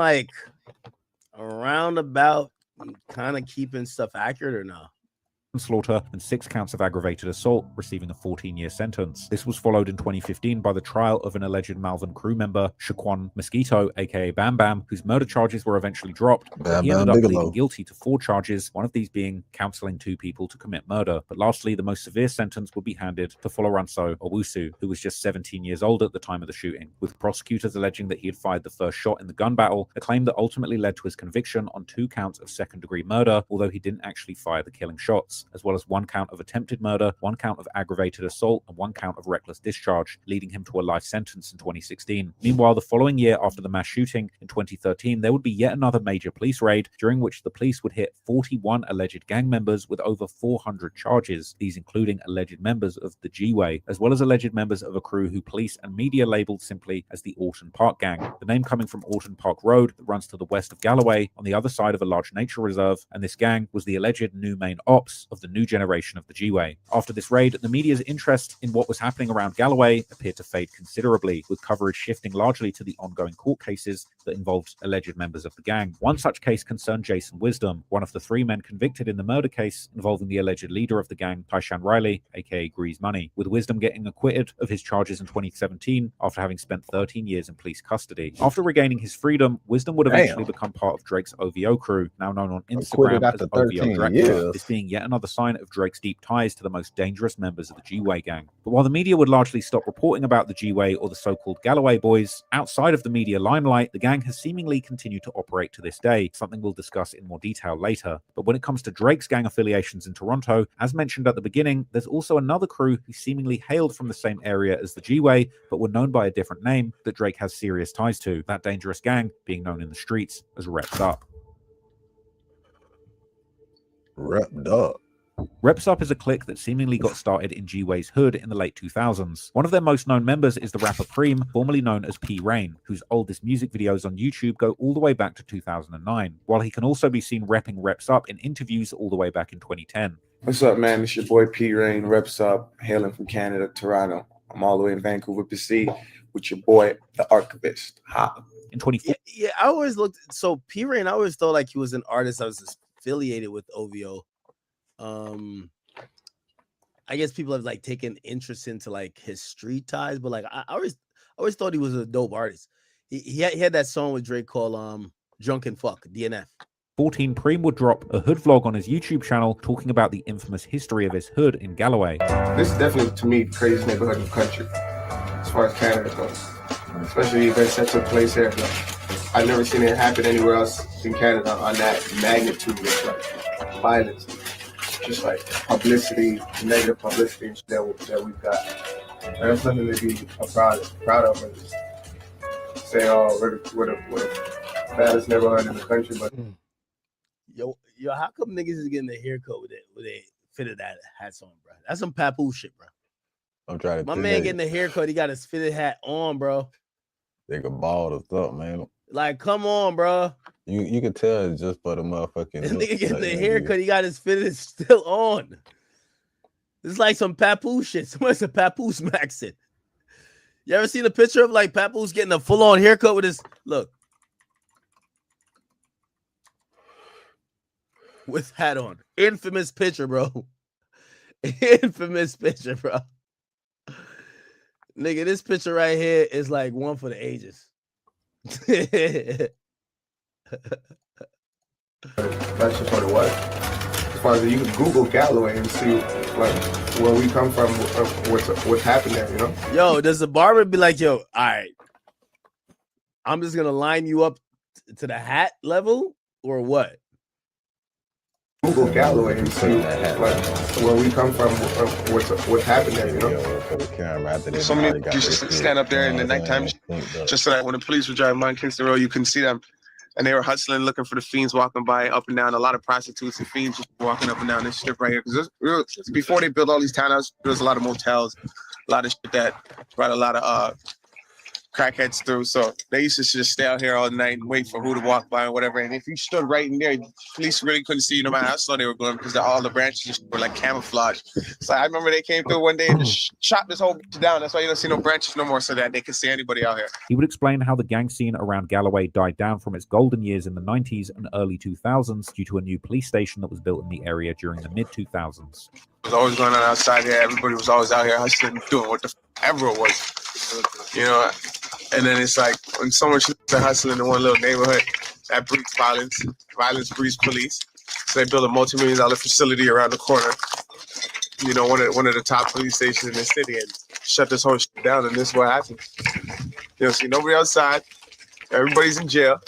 like around about kind of keeping stuff accurate or no? Slaughter and 6 counts of aggravated assault, receiving a 14-year sentence. This was followed in 2015 by the trial of an alleged Malvern crew member, Shaquan Mosquito, aka Bam Bam, whose murder charges were eventually dropped. He ended up pleading guilty to 4 charges, one of these being counseling 2 people to commit murder. But lastly, the most severe sentence would be handed to Foloranso Owusu, who was just 17 years old at the time of the shooting, with prosecutors alleging that he had fired the first shot in the gun battle, a claim that ultimately led to his conviction on 2 counts of second-degree murder, although he didn't actually fire the killing shots, as well as 1 count of attempted murder, 1 count of aggravated assault, and 1 count of reckless discharge, leading him to a life sentence in 2016. Meanwhile, the following year after the mass shooting in 2013, there would be yet another major police raid, during which the police would hit 41 alleged gang members with over 400 charges, these including alleged members of the G-Way, as well as alleged members of a crew who police and media labeled simply as the Orton Park Gang. The name coming from Orton Park Road that runs to the west of Galloway, on the other side of a large nature reserve, and this gang was the alleged new main ops of the new generation of the G-Way. After this raid, the media's interest in what was happening around Galloway appeared to fade considerably, with coverage shifting largely to the ongoing court cases that involved alleged members of the gang. One such case concerned Jason Wisdom, one of the 3 men convicted in the murder case involving the alleged leader of the gang, Tyshawn Riley, aka Grease Money, with Wisdom getting acquitted of his charges in 2017 after having spent 13 years in police custody. After regaining his freedom, Wisdom would eventually become part of Drake's OVO crew, now known on Instagram as OVO Dracula, this being yet another sign of Drake's deep ties to the most dangerous members of the G-Way gang. But while the media would largely stop reporting about the G-Way or the so-called Galloway boys, outside of the media limelight, the gang has seemingly continued to operate to this day, something we'll discuss in more detail later. But when it comes to Drake's gang affiliations in Toronto, as mentioned at the beginning, there's also another crew who seemingly hailed from the same area as the G-Way, but were known by a different name that Drake has serious ties to, that dangerous gang being known in the streets as Reps Up. Repped Up. Reps Up is a clique that seemingly got started in G-Way's hood in the late 2000s. One of their most known members is the rapper Preem, formerly known as P. Rain, whose oldest music videos on YouTube go all the way back to 2009, while he can also be seen repping Reps Up in interviews all the way back in 2010. What's up, man? It's your boy P. Rain, Reps Up, hailing from Canada, Toronto. I'm all the way in Vancouver, BC, with your boy, the Archivist. Ha. In 2014. Yeah, I always looked, so P. Rain, I always thought like he was an artist that was affiliated with OVO. I guess people have like taken interest into like his street ties, but like I always thought he was a dope artist. He had that song with Drake called Drunk and Fuck, DNF. 14, Preem would drop a hood vlog on his YouTube channel talking about the infamous history of his hood in Galloway. This is definitely, to me, the craziest neighborhood in the country, as far as Canada goes. Especially events that took place here. I've never seen it happen anywhere else in Canada on that magnitude of like violence. Just like publicity, negative publicity that we've got. And that's something to be proud of and just say, oh, we're the baddest neighborhood in the country. But Yo, how come niggas is getting a haircut with they fitted that hats on, bro? That's some papoose shit, bro. I'm trying to. My man getting a haircut, he got his fitted hat on, bro. They could bald or something, man. Like, come on, bro. You can tell it's just for the motherfucking. This nigga getting the haircut, he got his fitted still on. It's like some papoose shit. Somebody's a papoose maxing. You ever seen a picture of like papoose getting a full-on haircut with his look? With hat on. Infamous picture, bro. Infamous picture, bro. Nigga, this picture right here is like one for the ages. that's just what it was. As far as you can Google Galloway and see like where we come from, what's happened there, you know? Yo, does the barber be like, yo, all right, I'm just gonna line you up to the hat level or what? Google Galloway and see like where we come from, what's happened there, you know? So many used to stand up there in the nighttime just so that when the police would drive by Kingston Road, you couldn't see them. And they were hustling, looking for the fiends walking by up and down. A lot of prostitutes and fiends just walking up and down this strip right here. Because before they built all these townhouses, there was a lot of motels, a lot of shit that brought a lot of crackheads through. So they used to just stay out here all night and wait for who to walk by or whatever. And if you stood right in there, police really couldn't see you no matter how slow they were going because all the branches were like camouflage. So I remember they came through one day and just shot this whole bitch down. That's why you don't see no branches no more, so that they could see anybody out here. He would explain how the gang scene around Galloway died down from its golden years in the 90s and early 2000s due to a new police station that was built in the area during the mid-2000s. It was always going on outside here. Everybody was always out here hustling, doing what the ever it was, you know. And then it's like when so much is hustling in one little neighborhood, that breeds violence. Violence breeds police. So they built a multi-million-dollar facility around the corner. You know, one of the top police stations in the city, and shut this whole shit down. And this is what happens. You know, see nobody outside. Everybody's in jail.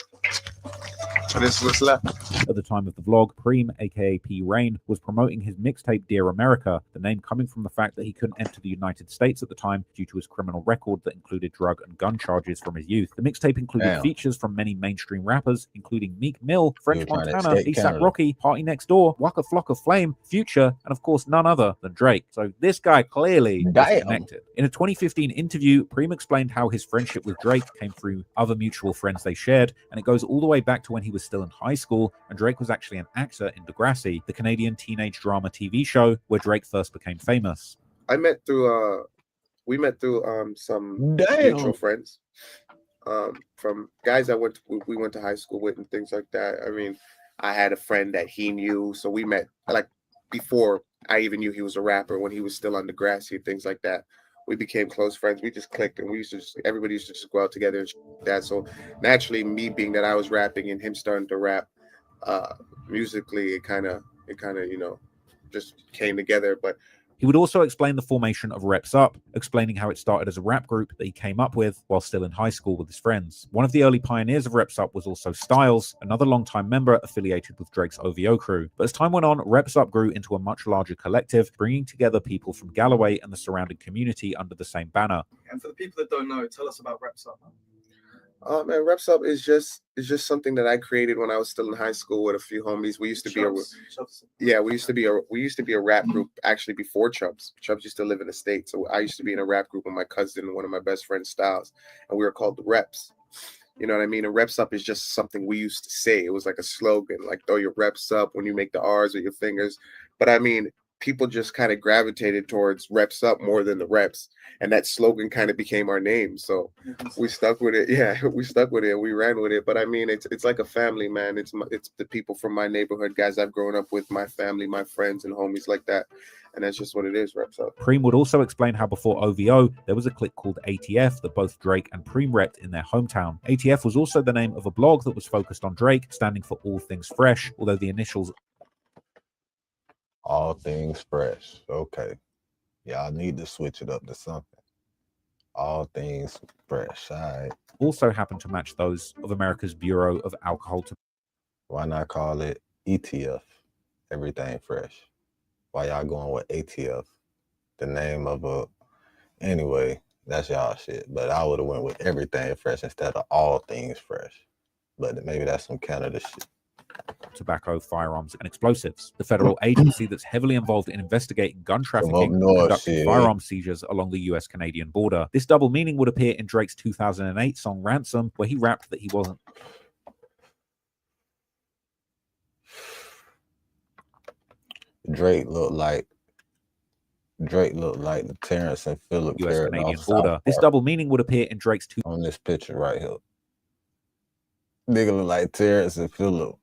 And this is what's left. At the time of the vlog, Preem, aka P. Rain, was promoting his mixtape Dear America, the name coming from the fact that he couldn't enter the United States at the time due to his criminal record that included drug and gun charges from his youth. The mixtape included features from many mainstream rappers, including Meek Mill, French Montana, ASAP Rocky, Party Next Door, Waka Flocka Flame, Future, and of course none other than Drake. So this guy clearly is connected. In a 2015 interview, Preem explained how his friendship with Drake came through other mutual friends they shared, and it goes all the way back to when he was still in high school, and Drake was actually an actor in Degrassi, the Canadian teenage drama TV show where Drake first became famous. We met through some mutual friends, from guys we went to high school with and things like that. I mean, I had a friend that he knew, so we met like before I even knew he was a rapper, when he was still on Degrassi and things like that. We became close friends. We just clicked, and everybody used to just go out together and like that. So naturally, me being that I was rapping and him starting to rap, musically, it kind of you know, just came together. But he would also explain the formation of Reps Up, explaining how it started as a rap group that he came up with while still in high school with his friends. One of the early pioneers of Reps Up was also Styles, another longtime member affiliated with Drake's OVO crew. But as time went on, Reps Up grew into a much larger collective, bringing together people from Galloway and the surrounding community under the same banner. And for the people that don't know, tell us about Reps Up. Man, Reps Up is just something that I created when I was still in high school with a few homies. We used to be a rap group actually before Chubbs. Chubbs used to live in the States, so I used to be in a rap group with my cousin, one of my best friends, Styles, and we were called the Reps. You know what I mean? And Reps Up is just something we used to say. It was like a slogan, like throw your reps up when you make the R's with your fingers. But I mean, people just kind of gravitated towards Reps Up more than the reps, and that slogan kind of became our name. So we stuck with it. Yeah, we stuck with it. We ran with it. But I mean, it's like a family, man. It's the people from my neighborhood, guys I've grown up with, my family, my friends, and homies like that. And that's just what it is, Reps Up. Preem would also explain how before OVO, there was a clique called ATF that both Drake and Preem repped in their hometown. ATF was also the name of a blog that was focused on Drake, standing for All Things Fresh, although the initials All Things Fresh. Okay. Y'all need to switch it up to something. All Things Fresh. All right. also happen to match those of America's Bureau of Alcohol. Why not call it ETF? Everything Fresh. Why y'all going with ATF? The name of a... Anyway, that's y'all shit. But I would have went with Everything Fresh instead of All Things Fresh. But maybe that's some Canada shit. Tobacco, firearms, and explosives. The federal agency that's heavily involved in investigating gun trafficking and conducting firearm seizures along the US-Canadian border. This double meaning would appear in Drake's 2008 song Ransom, where he rapped that he wasn't... Drake looked like the Terrence and Phillip US-Canadian border. This double meaning would appear in Drake's... On this picture right here. Nigga look like Terrence and Phillip.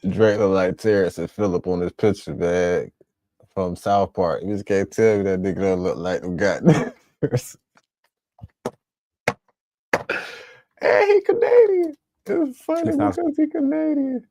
Drake look like Terrence and Phillip on this picture, man, from South Park. You just can't tell me that nigga don't look like them goddamn. Hey, he Canadian. It's funny because he Canadian.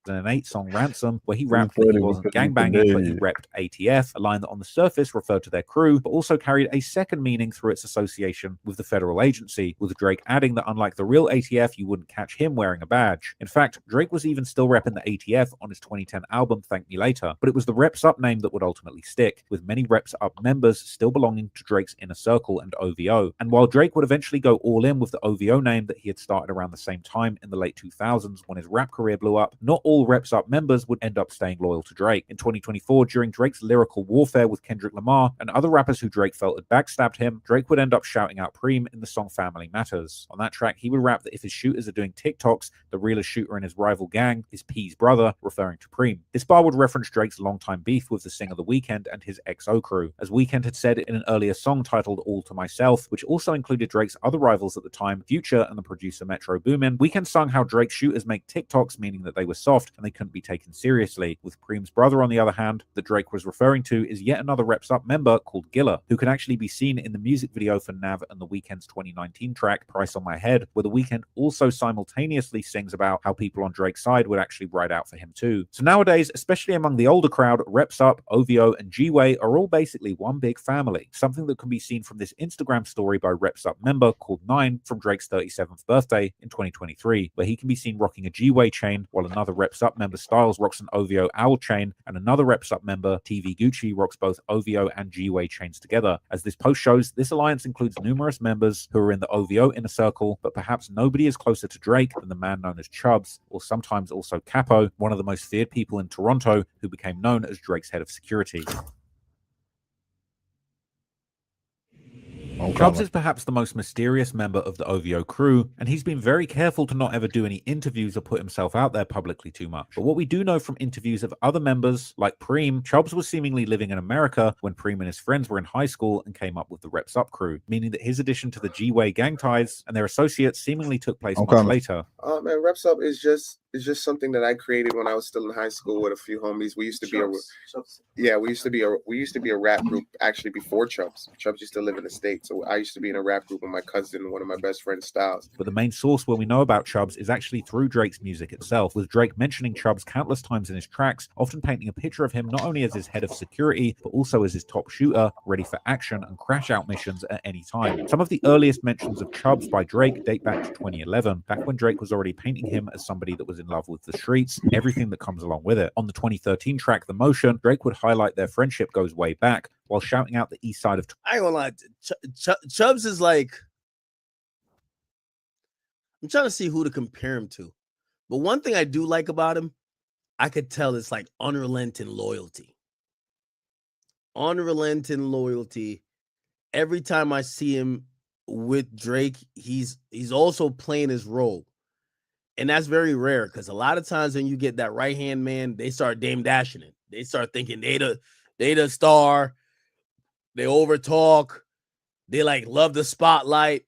2008 song Ransom, where he rapped that he wasn't gangbanging, but he repped ATF, a line that on the surface referred to their crew, but also carried a second meaning through its association with the federal agency, with Drake adding that unlike the real ATF, you wouldn't catch him wearing a badge. In fact, Drake was even still repping the ATF on his 2010 album Thank Me Later, but it was the Reps Up name that would ultimately stick, with many Reps Up members still belonging to Drake's inner circle and OVO. And while Drake would eventually go all in with the OVO name that he had started around the same time in the late 2000s when his rap career blew up, not all all Reps Up members would end up staying loyal to Drake. In 2024, during Drake's lyrical warfare with Kendrick Lamar and other rappers who Drake felt had backstabbed him, Drake would end up shouting out Preem in the song Family Matters. On that track, he would rap that if his shooters are doing TikToks, the realest shooter in his rival gang is P's brother, referring to Preem. This bar would reference Drake's longtime beef with the singer The Weeknd and his XO crew. As Weeknd had said in an earlier song titled All to Myself, which also included Drake's other rivals at the time, Future and the producer Metro Boomin, Weeknd sung how Drake's shooters make TikToks, meaning that they were soft and they couldn't be taken seriously. With Preem's brother, on the other hand, that Drake was referring to is yet another Reps Up member called Gilla, who can actually be seen in the music video for Nav and The Weeknd's 2019 track Price on My Head, where The Weeknd also simultaneously sings about how people on Drake's side would actually ride out for him too. So nowadays, especially among the older crowd, Reps Up, OVO, and G-Way are all basically one big family, something that can be seen from this Instagram story by Reps Up member called 9 from Drake's 37th birthday in 2023, where he can be seen rocking a G-Way chain, while another Reps Up member Styles rocks an OVO owl chain, and another Reps Up member, TV Gucci, rocks both OVO and G-Way chains together. As this post shows, this alliance includes numerous members who are in the OVO inner circle, but perhaps nobody is closer to Drake than the man known as Chubbs, or sometimes also Capo, one of the most feared people in Toronto, who became known as Drake's head of security. Chubbs is perhaps the most mysterious member of the OVO crew, and he's been very careful to not ever do any interviews or put himself out there publicly too much. But what we do know from interviews of other members, like Preem, Chubbs was seemingly living in America when Preem and his friends were in high school and came up with the Reps Up crew, meaning that his addition to the G-Way gang ties and their associates seemingly took place much later. Man, Reps Up is just something that I created when I was still in high school with a few homies. We used to be we used to be a rap group actually before Chubbs. Chubbs used to live in the States, so I used to be in a rap group with my cousin and one of my best friends, Styles. But the main source where we know about Chubbs is actually through Drake's music itself, with Drake mentioning Chubbs countless times in his tracks, often painting a picture of him not only as his head of security, but also as his top shooter, ready for action and crash out missions at any time. Some of the earliest mentions of Chubbs by Drake date back to 2011, back when Drake was already painting him as somebody that was in love with the streets, everything that comes along with it. On the 2013 track The Motion, Drake would highlight their friendship goes way back, while shouting out the east side of... I ain't gonna lie, Chubbs is like... I'm trying to see who to compare him to. But one thing I do like about him, I could tell it's like unrelenting loyalty. Unrelenting loyalty. Every time I see him with Drake, he's also playing his role. And that's very rare, because a lot of times when you get that right-hand man, they start Dame Dashing it. They start thinking they the star. They overtalk. They like love the spotlight.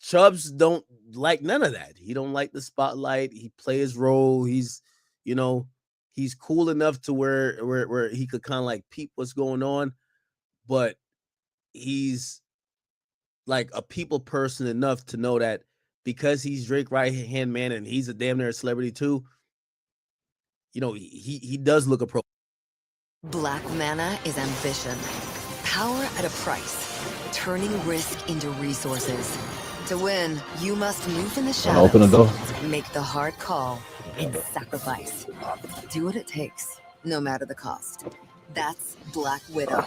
Chubbs don't like none of that. He don't like the spotlight. He plays his role. He's cool enough to where he could kind of like peep what's going on, but he's like a people person enough to know that because he's Drake right-hand man and he's a damn near celebrity too, he does look appropriate. Black Mana is ambition. Power at a price. Turning risk into resources. To win, you must move in the shadows. Open the door. Make the hard call and sacrifice. Do what it takes, no matter the cost. That's Black Widow.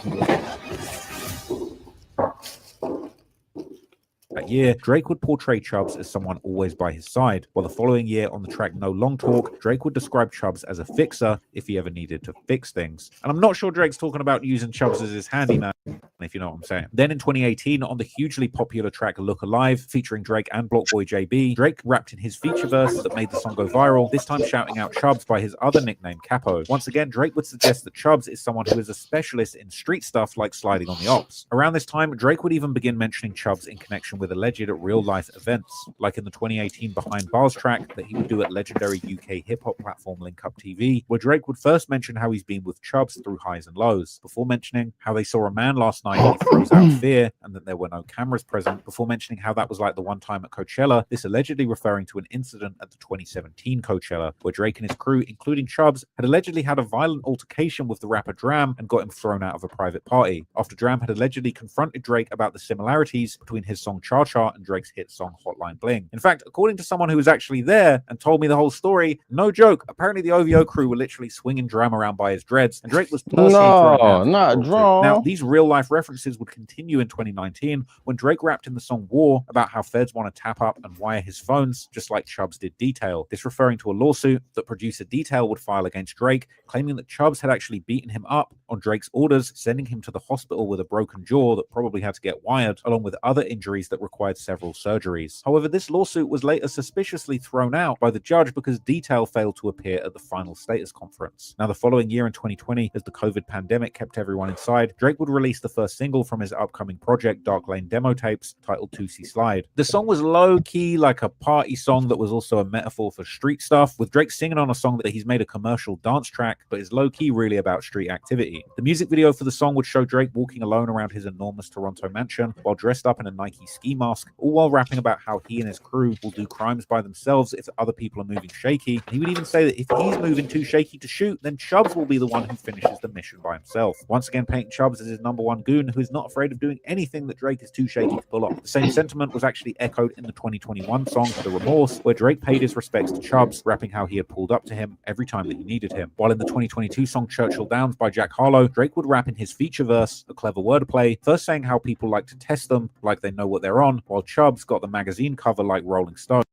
That year, Drake would portray Chubbs as someone always by his side, while the following year on the track No Long Talk, Drake would describe Chubbs as a fixer if he ever needed to fix things. And I'm not sure Drake's talking about using Chubbs as his handyman, if you know what I'm saying. Then in 2018, on the hugely popular track Look Alive, featuring Drake and Blockboy JB, Drake rapped in his feature verse that made the song go viral, this time shouting out Chubbs by his other nickname, Capo. Once again, Drake would suggest that Chubbs is someone who is a specialist in street stuff like sliding on the ops. Around this time, Drake would even begin mentioning Chubbs in connection with alleged real-life events, like in the 2018 Behind Bars track that he would do at legendary UK hip-hop platform Link Up TV, where Drake would first mention how he's been with Chubbs through highs and lows, before mentioning how they saw a man last night and he froze out of fear and that there were no cameras present, before mentioning how that was like the one time at Coachella, this allegedly referring to an incident at the 2017 Coachella, where Drake and his crew, including Chubbs, had allegedly had a violent altercation with the rapper Dram and got him thrown out of a private party, after Dram had allegedly confronted Drake about the similarities between his song Charge Chart and Drake's hit song Hotline Bling. In fact, according to someone who was actually there and told me the whole story, no joke, apparently the OVO crew were literally swinging Dram around by his dreads, and Drake was personally thrown out. Not Dram. Now, these real-life references would continue in 2019 when Drake rapped in the song War about how feds want to tap up and wire his phones, just like Chubbs did Detail. This referring to a lawsuit that producer Detail would file against Drake, claiming that Chubbs had actually beaten him up on Drake's orders, sending him to the hospital with a broken jaw that probably had to get wired, along with other injuries that required several surgeries. However, this lawsuit was later suspiciously thrown out by the judge because Detail failed to appear at the final status conference. Now, the following year in 2020, as the COVID pandemic kept everyone inside, Drake would release the first single from his upcoming project, Dark Lane Demo Tapes, titled 2C Slide. The song was low-key like a party song that was also a metaphor for street stuff, with Drake singing on a song that he's made a commercial dance track, but is low-key really about street activity. The music video for the song would show Drake walking alone around his enormous Toronto mansion while dressed up in a Nike ski mask, all while rapping about how he and his crew will do crimes by themselves if other people are moving shaky. And he would even say that if he's moving too shaky to shoot, then Chubbs will be the one who finishes the mission by himself. Once again, painting Chubbs as his #1 goon who is not afraid of doing anything that Drake is too shaky to pull off. The same sentiment was actually echoed in the 2021 song The Remorse, where Drake paid his respects to Chubbs, rapping how he had pulled up to him every time that he needed him. While in the 2022 song Churchill Downs by Jack Harlow, Drake would rap in his feature verse, a clever wordplay, first saying how people like to test them like they know what they're on, while Chubbs got the magazine cover like Rolling Stone.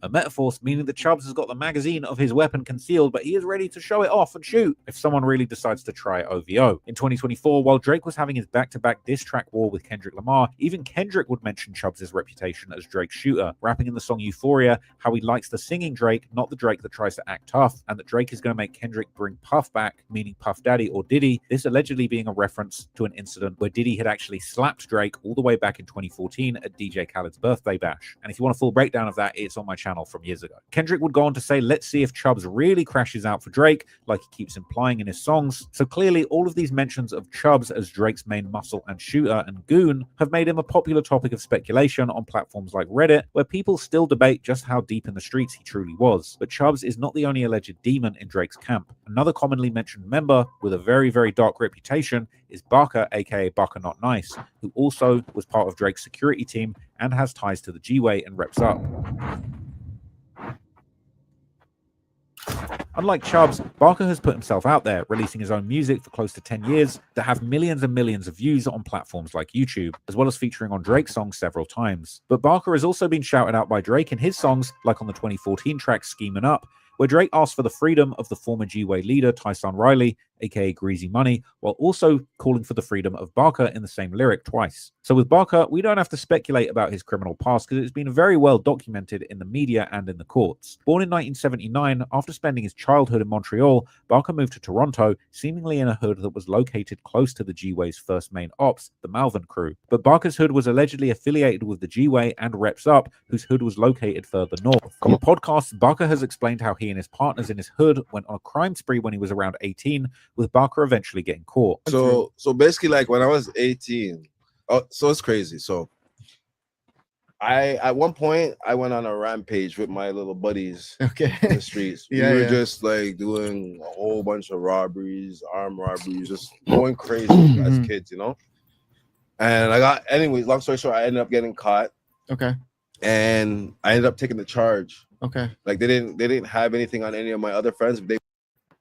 A metaphor meaning that Chubbs has got the magazine of his weapon concealed, but he is ready to show it off and shoot if someone really decides to try OVO. In 2024, while Drake was having his back-to-back diss track war with Kendrick Lamar, even Kendrick would mention Chubbs' reputation as Drake's shooter, rapping in the song Euphoria how he likes the singing Drake, not the Drake that tries to act tough, and that Drake is going to make Kendrick bring Puff back, meaning Puff Daddy or Diddy, this allegedly being a reference to an incident where Diddy had actually slapped Drake all the way back in 2014 at DJ Khaled's birthday bash. And if you want a full breakdown of that, it's on my channel from years ago. Kendrick would go on to say, let's see if Chubbs really crashes out for Drake, like he keeps implying in his songs. So clearly, all of these mentions of Chubbs as Drake's main muscle and shooter and goon have made him a popular topic of speculation on platforms like Reddit, where people still debate just how deep in the streets he truly was. But Chubbs is not the only alleged demon in Drake's camp. Another commonly mentioned member with a very, very dark reputation is Barker, aka Barker Not Nice, who also was part of Drake's security team and has ties to the G-Way and reps up. Unlike Chubbs, Barker has put himself out there, releasing his own music for close to 10 years that have millions and millions of views on platforms like YouTube, as well as featuring on Drake's songs several times. But Barker has also been shouted out by Drake in his songs, like on the 2014 track Schemin' Up, where Drake asked for the freedom of the former G-Way leader Tyson Riley, aka Greasy Money, while also calling for the freedom of Barker in the same lyric twice. So with Barker, we don't have to speculate about his criminal past because it's been very well documented in the media and in the courts. Born in 1979, after spending his childhood in Montreal, Barker moved to Toronto, seemingly in a hood that was located close to the G-Way's first main ops, the Malvern crew. But Barker's hood was allegedly affiliated with the G-Way and Reps Up, whose hood was located further north. In podcasts, Barker has explained how he and his partners in his hood went on a crime spree when he was around 18, with Barker eventually getting caught. So basically, like when I was 18, so it's crazy. So at one point I went on a rampage with my little buddies in the streets. We were just like doing a whole bunch of robberies, armed robberies, just going crazy as kids, you know. And anyways, long story short, I ended up getting caught. Okay. And I ended up taking the charge. Okay. Like they didn't have anything on any of my other friends. They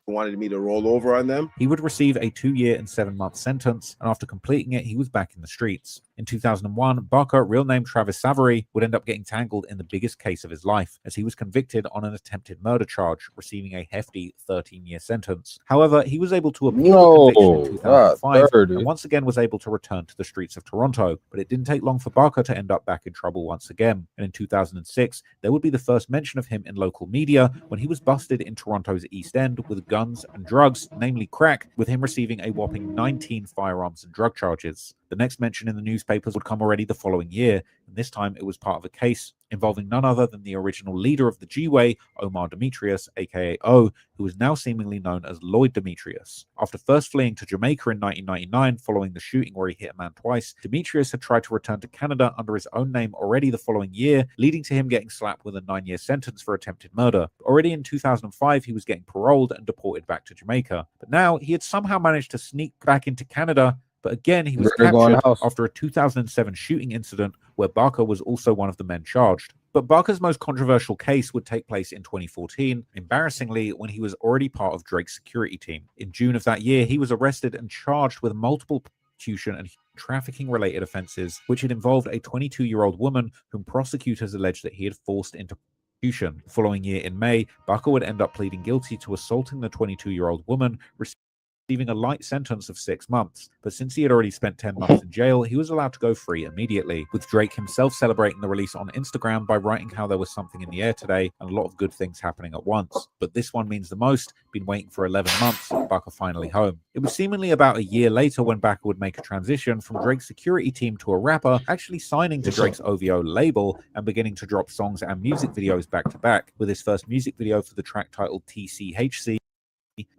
wanted me to roll over on them. He would receive a 2-year and 7-month sentence, and after completing it, he was back in the streets. In 2001, Barker, real name Travis Savory, would end up getting tangled in the biggest case of his life, as he was convicted on an attempted murder charge, receiving a hefty 13-year sentence. However, he was able to appeal the conviction in 2005, and once again was able to return to the streets of Toronto. But it didn't take long for Barker to end up back in trouble once again. And in 2006, there would be the first mention of him in local media when he was busted in Toronto's East End with guns and drugs, namely crack, with him receiving a whopping 19 firearms and drug charges. The next mention in the newspapers would come already the following year, and this time it was part of a case involving none other than the original leader of the G-Way, Omar Demetrius, aka O, who is now seemingly known as Lloyd Demetrius. After first fleeing to Jamaica in 1999 following the shooting where he hit a man twice, Demetrius had tried to return to Canada under his own name already the following year, leading to him getting slapped with a 9-year sentence for attempted murder. Already in 2005, he was getting paroled and deported back to Jamaica. But now, he had somehow managed to sneak back into Canada But again, he was Murder going captured house. after a 2007 shooting incident where Barker was also one of the men charged. But Barker's most controversial case would take place in 2014, embarrassingly, when he was already part of Drake's security team. In June of that year, he was arrested and charged with multiple prostitution and trafficking-related offenses, which had involved a 22-year-old woman whom prosecutors alleged that he had forced into prostitution. The following year, in May, Barker would end up pleading guilty to assaulting the 22-year-old woman, receiving a light sentence of 6 months. But since he had already spent 10 months in jail, he was allowed to go free immediately, with Drake himself celebrating the release on Instagram by writing how there was something in the air today and a lot of good things happening at once. But this one means the most. Been waiting for 11 months, Barker finally home. It was seemingly about a year later when Barker would make a transition from Drake's security team to a rapper, actually signing to Drake's OVO label and beginning to drop songs and music videos back to back, with his first music video for the track titled TCHC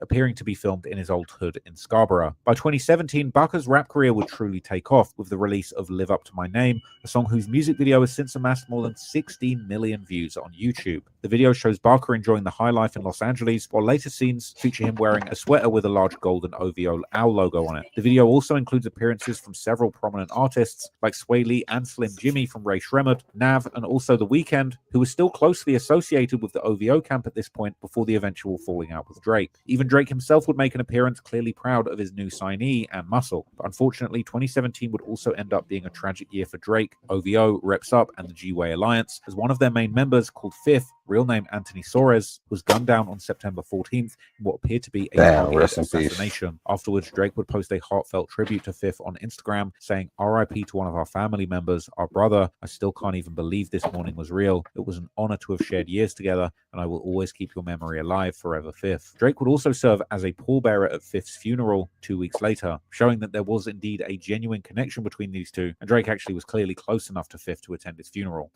appearing to be filmed in his old hood in Scarborough. By 2017, Barker's rap career would truly take off with the release of Live Up to My Name, a song whose music video has since amassed more than 16 million views on YouTube. The video shows Barker enjoying the high life in Los Angeles, while later scenes feature him wearing a sweater with a large golden OVO owl logo on it. The video also includes appearances from several prominent artists like Sway Lee and Slim Jimmy from Ray Shremmerd, Nav, and also The Weeknd, who was still closely associated with the OVO camp at this point before the eventual falling out with Drake. Even Drake himself would make an appearance, clearly proud of his new signee and muscle. But unfortunately, 2017 would also end up being a tragic year for Drake, OVO, Reps Up, and the G-Way Alliance, as one of their main members, called Fifth, real name Anthony Soares, was gunned down on September 14th in what appeared to be a targeted assassination. Afterwards, Drake would post a heartfelt tribute to Fifth on Instagram, saying, "RIP to one of our family members, our brother. I still can't even believe this morning was real. It was an honor to have shared years together, and I will always keep your memory alive forever, Fifth." Drake would also serve as a pallbearer at Fifth's funeral 2 weeks later, showing that there was indeed a genuine connection between these two, and Drake actually was clearly close enough to Fifth to attend his funeral.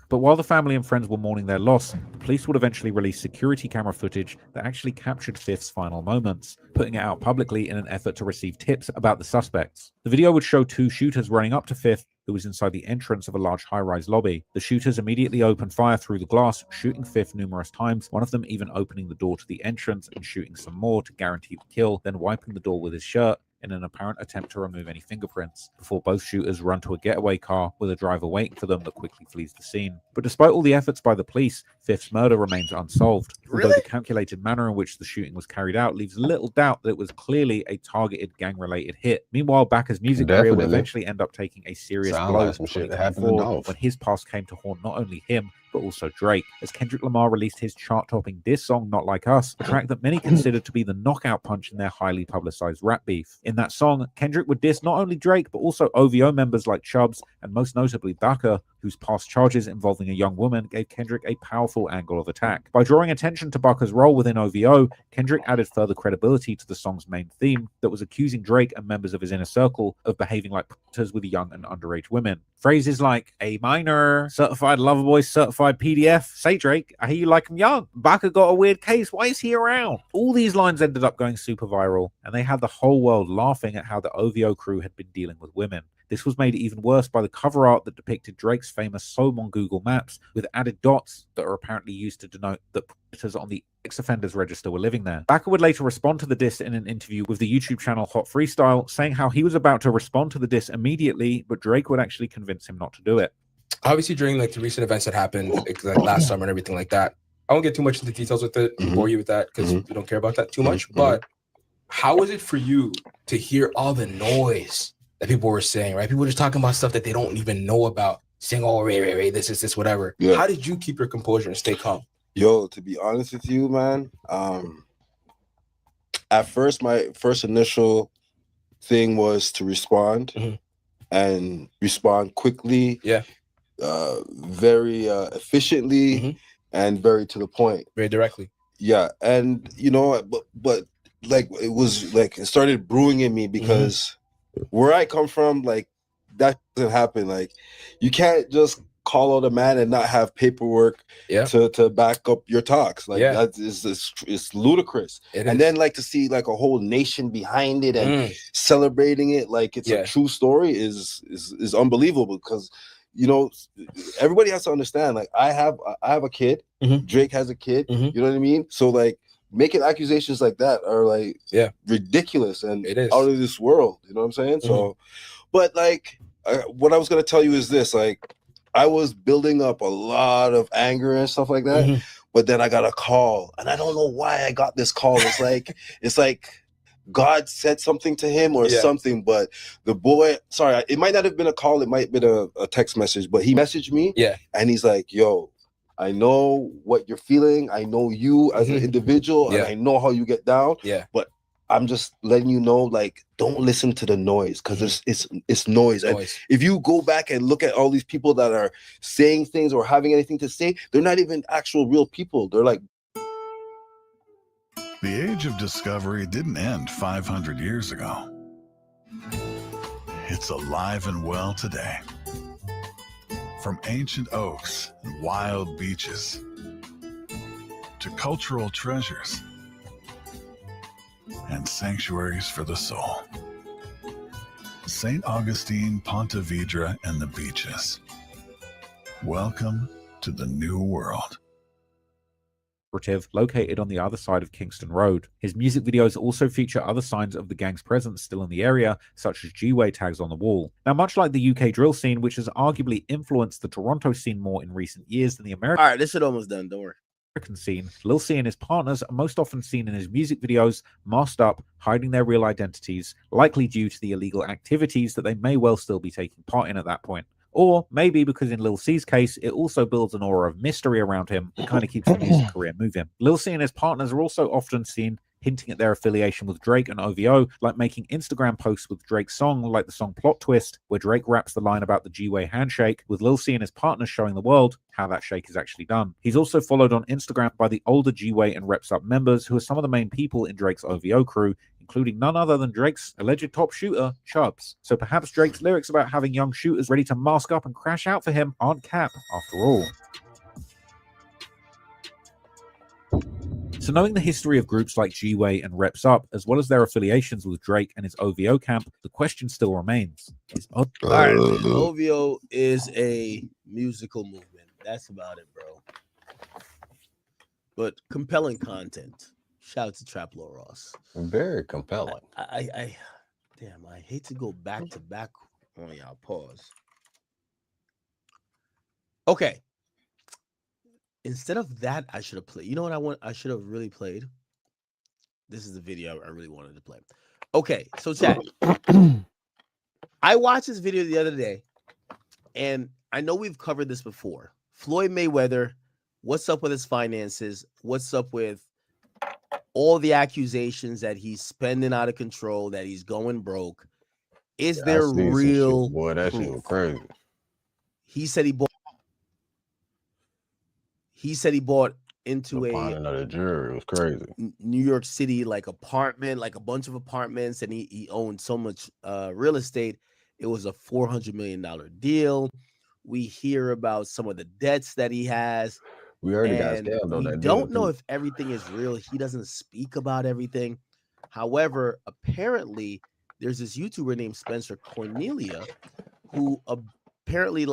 But while the family and friends were mourning their loss, the police would eventually release security camera footage that actually captured Fifth's final moments, putting it out publicly in an effort to receive tips about the suspects. The video would show two shooters running up to Fifth, who was inside the entrance of a large high-rise lobby. The shooters immediately opened fire through the glass, shooting Fifth numerous times, one of them even opening the door to the entrance and shooting some more to guarantee the kill, then wiping the door with his shirt in an apparent attempt to remove any fingerprints, before both shooters run to a getaway car with a driver waiting for them that quickly flees the scene. But despite all the efforts by the police, Fifth's murder remains unsolved, although the calculated manner in which the shooting was carried out leaves little doubt that it was clearly a targeted gang-related hit. Meanwhile, Barker's music career would eventually end up taking a serious blow in 2024 when his past came to haunt not only him, but also Drake, as Kendrick Lamar released his chart-topping diss song Not Like Us, a track that many considered to be the knockout punch in their highly publicized rap beef. In that song, Kendrick would diss not only Drake, but also OVO members like Chubbs, and most notably Barker, whose past charges involving a young woman gave Kendrick a powerful angle of attack. By drawing attention to Barker's role within OVO, Kendrick added further credibility to the song's main theme that was accusing Drake and members of his inner circle of behaving like predators with young and underage women. Phrases like A minor, certified lover boy, certified PDF, say Drake, I hear you like him young, Barker got a weird case, why is he around? All these lines ended up going super viral, and they had the whole world laughing at how the OVO crew had been dealing with women. This was made even worse by the cover art that depicted Drake's famous home on Google Maps, with added dots that are apparently used to denote that predators on the ex-offenders register were living there. Barker would later respond to the diss in an interview with the YouTube channel Hot Freestyle, saying how he was about to respond to the diss immediately, but Drake would actually convince him not to do it. Obviously, during like the recent events that happened like last summer and everything like that, I won't get too much into details with it, bore you with that, because we don't care about that too much. But how was it for you to hear all the noise that people were saying, right? People were just talking about stuff that they don't even know about, saying, oh, Ray, this is this, whatever. Yeah. How did you keep your composure and stay calm? Yo, to be honest with you, man, at first, my first initial thing was to respond and respond quickly, very efficiently, and very to the point. Very directly. Yeah, and, you know, but like, it was like, it started brewing in me because where I come from, like, that doesn't happen. Like, you can't just call out a man and not have paperwork to back up your talks. Like, that is ludicrous. And then, like, to see like a whole nation behind it and celebrating it like it's a true story is unbelievable, because you know, everybody has to understand. Like, I have a kid. Drake has a kid. You know what I mean? So like, making accusations like that are like ridiculous and it is out of this world. You know what I'm saying? So, but like, what I was gonna tell you is this: like, I was building up a lot of anger and stuff like that, but then I got a call, and I don't know why I got this call. It's like God said something to him or something. But the boy, sorry, it might not have been a call. It might have been a text message, but he messaged me, and he's like, "Yo, I know what you're feeling. I know you as an individual, and I know how you get down. But I'm just letting you know, like, don't listen to the noise, because it's noise. And if you go back and look at all these people that are saying things or having anything to say, they're not even actual real people. They're like." The age of discovery didn't end 500 years ago. It's alive and well today. From ancient oaks and wild beaches to cultural treasures and sanctuaries for the soul. St. Augustine, Ponte Vedra, and the beaches. Welcome to the new world. Located on the other side of Kingston Road. His music videos also feature other signs of the gang's presence still in the area, such as G-Way tags on the wall. Now, much like the UK drill scene, which has arguably influenced the Toronto scene more in recent years than the American. All right, this shit almost done. Don't worry. Scene, Lil C and his partners are most often seen in his music videos, masked up, hiding their real identities, likely due to the illegal activities that they may well still be taking part in at that point. Or maybe because in Lil C's case, it also builds an aura of mystery around him that kind of keeps the music career moving. Lil C and his partners are also often seen hinting at their affiliation with Drake and OVO, like making Instagram posts with Drake's song, like the song Plot Twist, where Drake raps the line about the G-Way handshake, with Lil C and his partners showing the world how that shake is actually done. He's also followed on Instagram by the older G-Way and Reps Up members, who are some of the main people in Drake's OVO crew, including none other than Drake's alleged top shooter, Chubbs. So perhaps Drake's lyrics about having young shooters ready to mask up and crash out for him aren't cap after all. So knowing the history of groups like G-Way and Reps Up, as well as their affiliations with Drake and his OVO camp, the question still remains. OVO is a musical movement. That's about it, bro. But compelling content. Shout out to Trap Lord Ross. Very compelling. I hate to go back to back on y'all. Pause. Okay. Instead of that, I should have played. You know what I should have really played? This is the video I really wanted to play. Okay, so chat. I watched this video the other day, and I know we've covered this before. Floyd Mayweather, what's up with his finances? What's up with all the accusations that he's spending out of control, that he's going broke? Is there real? Boy, that shit was crazy. He said he bought into another jury. It was crazy. New York City, like apartment, like a bunch of apartments, and he owned so much real estate. It was a $400 million deal. We hear about some of the debts that he has. We already got scammed on that. We don't know if everything is real. He doesn't speak about everything. However, apparently, there's this YouTuber named Spencer Cornelia who apparently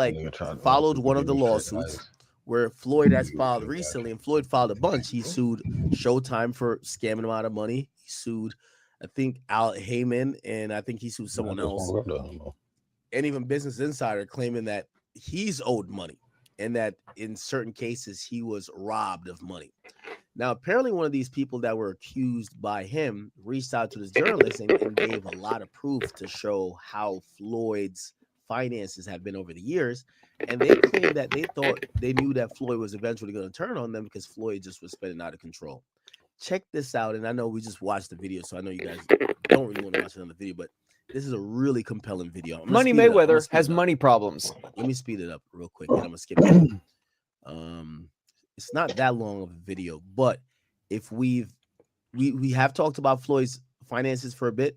followed one of the lawsuits where Floyd has filed recently, and Floyd filed a bunch. He sued Showtime for scamming him out of money. He sued, I think, Al Heyman, and I think he sued someone else. And even Business Insider claiming that he's owed money and that in certain cases he was robbed of money. Now, apparently one of these people that were accused by him reached out to this journalist and gave a lot of proof to show how Floyd's finances have been over the years. And they claimed that they knew that Floyd was eventually going to turn on them because Floyd just was spending out of control. Check this out. And I know we just watched the video, so I know you guys don't really want to watch another video, but this is a really compelling video. Money Mayweather has money problems. Let me speed it up real quick, and I'm gonna skip it. It's not that long of a video, but if we have talked about Floyd's finances for a bit,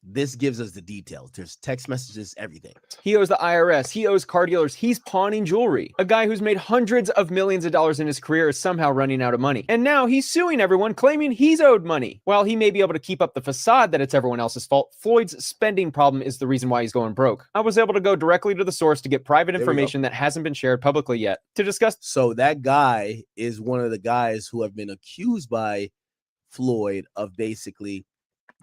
This gives us the details. There's text messages, everything. He owes the IRS. He owes car dealers. He's pawning jewelry. A guy who's made hundreds of millions of dollars in his career is somehow running out of money. And now he's suing everyone, claiming he's owed money. While he may be able to keep up the facade that it's everyone else's fault, Floyd's spending problem is the reason why he's going broke. I was able to go directly to the source to get private information that hasn't been shared publicly yet to discuss. So that guy is one of the guys who have been accused by Floyd of basically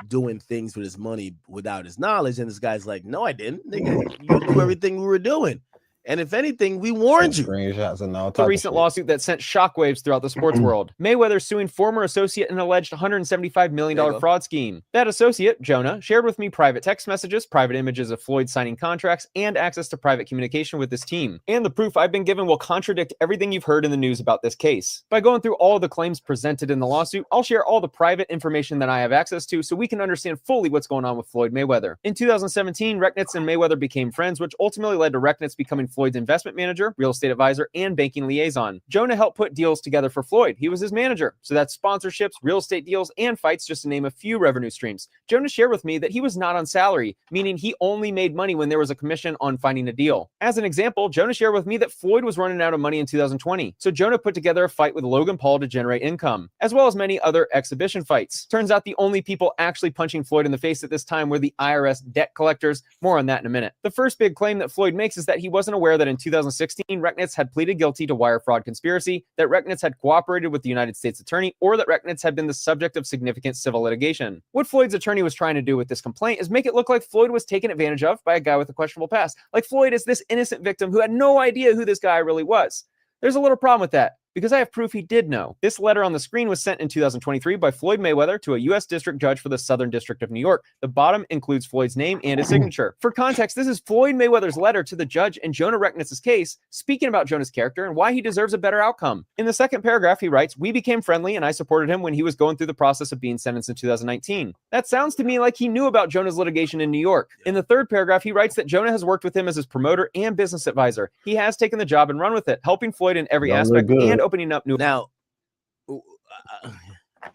doing things with his money without his knowledge, and this guy's like, no, I didn't. Nigga, you knew everything we were doing, and if anything, we warned you. Screenshots and all The recent lawsuit that sent shockwaves throughout the sports world. Mayweather suing former associate in an alleged $175 million fraud scheme. That associate, Jonah, shared with me private text messages, private images of Floyd signing contracts, and access to private communication with his team. And the proof I've been given will contradict everything you've heard in the news about this case. By going through all of the claims presented in the lawsuit, I'll share all the private information that I have access to so we can understand fully what's going on with Floyd Mayweather. In 2017, Recknitz and Mayweather became friends, which ultimately led to Recknitz becoming Floyd's investment manager, real estate advisor, and banking liaison. Jonah helped put deals together for Floyd. He was his manager. So that's sponsorships, real estate deals, and fights, just to name a few revenue streams. Jonah shared with me that he was not on salary, meaning he only made money when there was a commission on finding a deal. As an example, Jonah shared with me that Floyd was running out of money in 2020. So Jonah put together a fight with Logan Paul to generate income, as well as many other exhibition fights. Turns out the only people actually punching Floyd in the face at this time were the IRS debt collectors. More on that in a minute. The first big claim that Floyd makes is that he wasn't aware that in 2016, Recknitz had pleaded guilty to wire fraud conspiracy, that Recknitz had cooperated with the United States attorney, or that Recknitz had been the subject of significant civil litigation. What Floyd's attorney was trying to do with this complaint is make it look like Floyd was taken advantage of by a guy with a questionable past. Like Floyd is this innocent victim who had no idea who this guy really was. There's a little problem with that, because I have proof he did know. This letter on the screen was sent in 2023 by Floyd Mayweather to a U.S. District Judge for the Southern District of New York. The bottom includes Floyd's name and his signature. For context, this is Floyd Mayweather's letter to the judge in Jonah Recknitz's case, speaking about Jonah's character and why he deserves a better outcome. In the second paragraph, he writes, "We became friendly and I supported him when he was going through the process of being sentenced in 2019. That sounds to me like he knew about Jonah's litigation in New York." In the third paragraph, he writes that Jonah has worked with him as his promoter and business advisor. He has taken the job and run with it, helping Floyd in every aspect and opening up new... Now,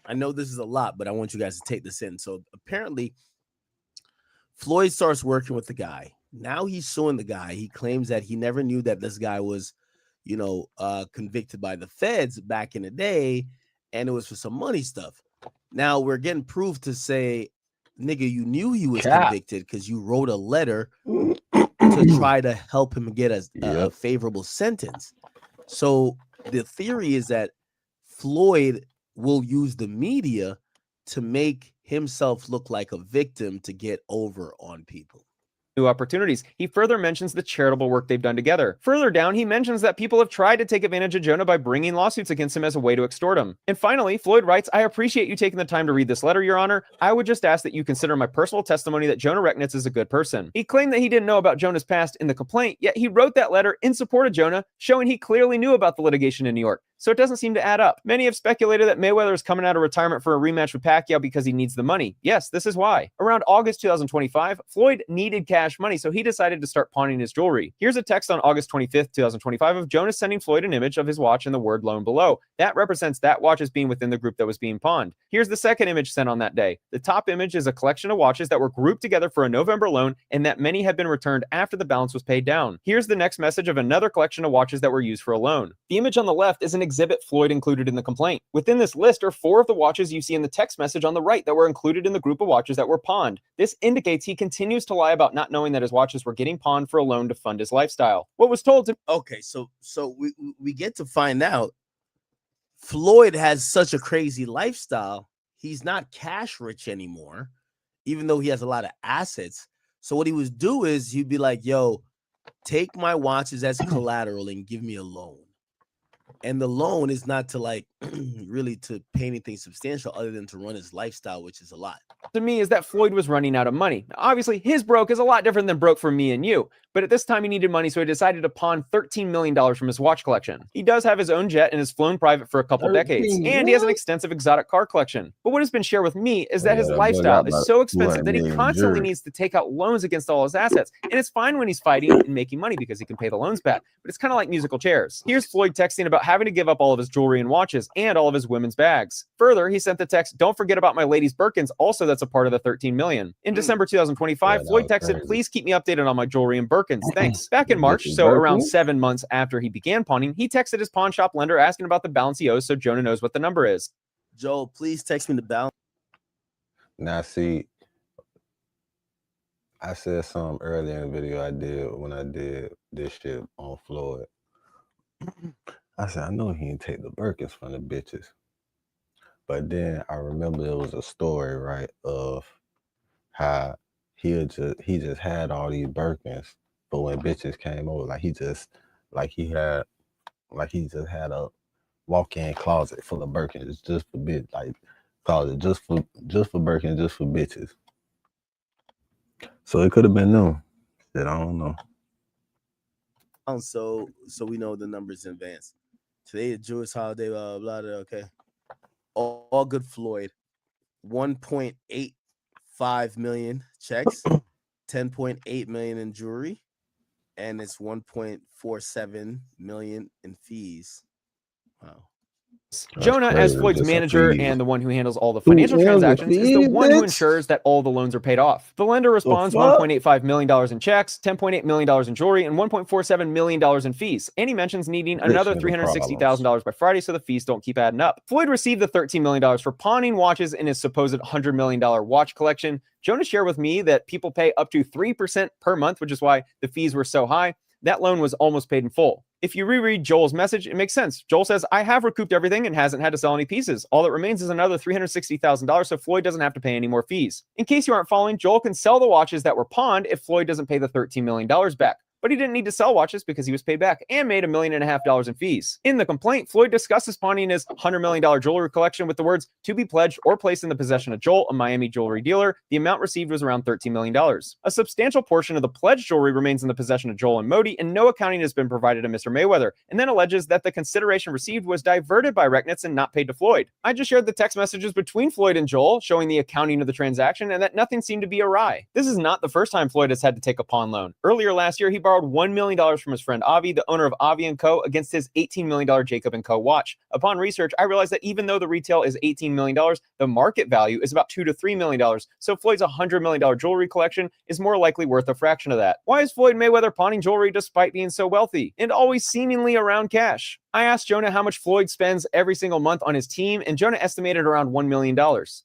I know this is a lot, but I want you guys to take this in. So apparently, Floyd starts working with the guy. Now he's suing the guy. He claims that he never knew that this guy was, convicted by the feds back in the day, and it was for some money stuff. Now we're getting proof to say, nigga, you knew he was convicted because you wrote a letter to try to help him get a favorable sentence. So the theory is that Floyd will use the media to make himself look like a victim to get over on people. New opportunities. He further mentions the charitable work they've done together. Further down, he mentions that people have tried to take advantage of Jonah by bringing lawsuits against him as a way to extort him. And finally, Floyd writes, "I appreciate you taking the time to read this letter, Your Honor. I would just ask that you consider my personal testimony that Jonah Recknitz is a good person." He claimed that he didn't know about Jonah's past in the complaint, yet he wrote that letter in support of Jonah, showing he clearly knew about the litigation in New York. So it doesn't seem to add up. Many have speculated that Mayweather is coming out of retirement for a rematch with Pacquiao because he needs the money. Yes, this is why. Around August 2025, Floyd needed cash money, so he decided to start pawning his jewelry. Here's a text on August 25th, 2025 of Jonah sending Floyd an image of his watch and the word loan below. That represents that watch as being within the group that was being pawned. Here's the second image sent on that day. The top image is a collection of watches that were grouped together for a November loan and that many had been returned after the balance was paid down. Here's the next message of another collection of watches that were used for a loan. The image on the left is an exhibit Floyd included in the complaint. Within this list are 4 of the watches you see in the text message on the right that were included in the group of watches that were pawned. This indicates he continues to lie about not knowing that his watches were getting pawned for a loan to fund his lifestyle. What was told to... Okay, so we get to find out Floyd has such a crazy lifestyle. He's not cash rich anymore, even though he has a lot of assets. So what he would do is he'd be like, yo, take my watches as collateral and give me a loan. And the loan is not to really to pay anything substantial other than to run his lifestyle, which is a lot. To me is that Floyd was running out of money. Now, obviously, his broke is a lot different than broke for me and you. But at this time, he needed money, so he decided to pawn $13 million from his watch collection. He does have his own jet and has flown private for a couple decades. And he has an extensive exotic car collection. But what has been shared with me is that his lifestyle is so expensive that he constantly needs to take out loans against all his assets. And it's fine when he's fighting and making money because he can pay the loans back. But it's kind of like musical chairs. Here's Floyd texting about having to give up all of his jewelry and watches and all of his women's bags. Further, he sent the text, "Don't forget about my ladies' Birkins." Also, that's a part of the $13 million. In December 2025, Floyd texted, "Please keep me updated on my jewelry and Birkins. Thanks." Back in March, so around 7 months after he began pawning, he texted his pawn shop lender asking about the balance he owes so Jonah knows what the number is. Joel, please text me the balance. Now, see, I said something earlier in the video I did when I did this shit on Floyd. I said, I know he didn't take the Birkins from the bitches. But then I remember there was a story, right, of how he just had all these Birkins, but when bitches came over, he just had a walk-in closet full of Birkins just for bitch, closet just for Birkins, just for bitches. So it could have been them. Shit, I don't know. So we know the numbers in advance. Today is Jewish holiday, blah, blah, blah, okay. All good Floyd. 1.85 million checks, 10.8 million in jewelry, and it's 1.47 million in fees. Wow. Jonah, as Floyd's manager and the one who handles all the financial transactions, is the one who ensures that all the loans are paid off. The lender responds $1.85 million in checks, $10.8 million in jewelry, and $1.47 million in fees. And he mentions needing another $360,000 by Friday so the fees don't keep adding up. Floyd received the $13 million for pawning watches in his supposed $100 million watch collection. Jonah shared with me that people pay up to 3% per month, which is why the fees were so high. That loan was almost paid in full. If you reread Joel's message, it makes sense. Joel says, "I have recouped everything and hasn't had to sell any pieces. All that remains is another $360,000, so Floyd doesn't have to pay any more fees." In case you aren't following, Joel can sell the watches that were pawned if Floyd doesn't pay the $13 million back. But he didn't need to sell watches because he was paid back and made $1.5 million in fees. In the complaint, Floyd discusses pawning his $100 million jewelry collection with the words, "to be pledged or placed in the possession of Joel, a Miami jewelry dealer." The amount received was around $13 million. A substantial portion of the pledged jewelry remains in the possession of Joel and Modi, and no accounting has been provided to Mr. Mayweather, and then alleges that the consideration received was diverted by Recknitz and not paid to Floyd. I just shared the text messages between Floyd and Joel showing the accounting of the transaction and that nothing seemed to be awry. This is not the first time Floyd has had to take a pawn loan. Earlier last year, he borrowed $1 million from his friend Avi, the owner of Avi & Co., against his $18 million Jacob & Co. watch. Upon research, I realized that even though the retail is $18 million, the market value is about $2 to $3 million, so Floyd's $100 million jewelry collection is more likely worth a fraction of that. Why is Floyd Mayweather pawning jewelry despite being so wealthy and always seemingly around cash? I asked Jonah how much Floyd spends every single month on his team, and Jonah estimated around $1 million.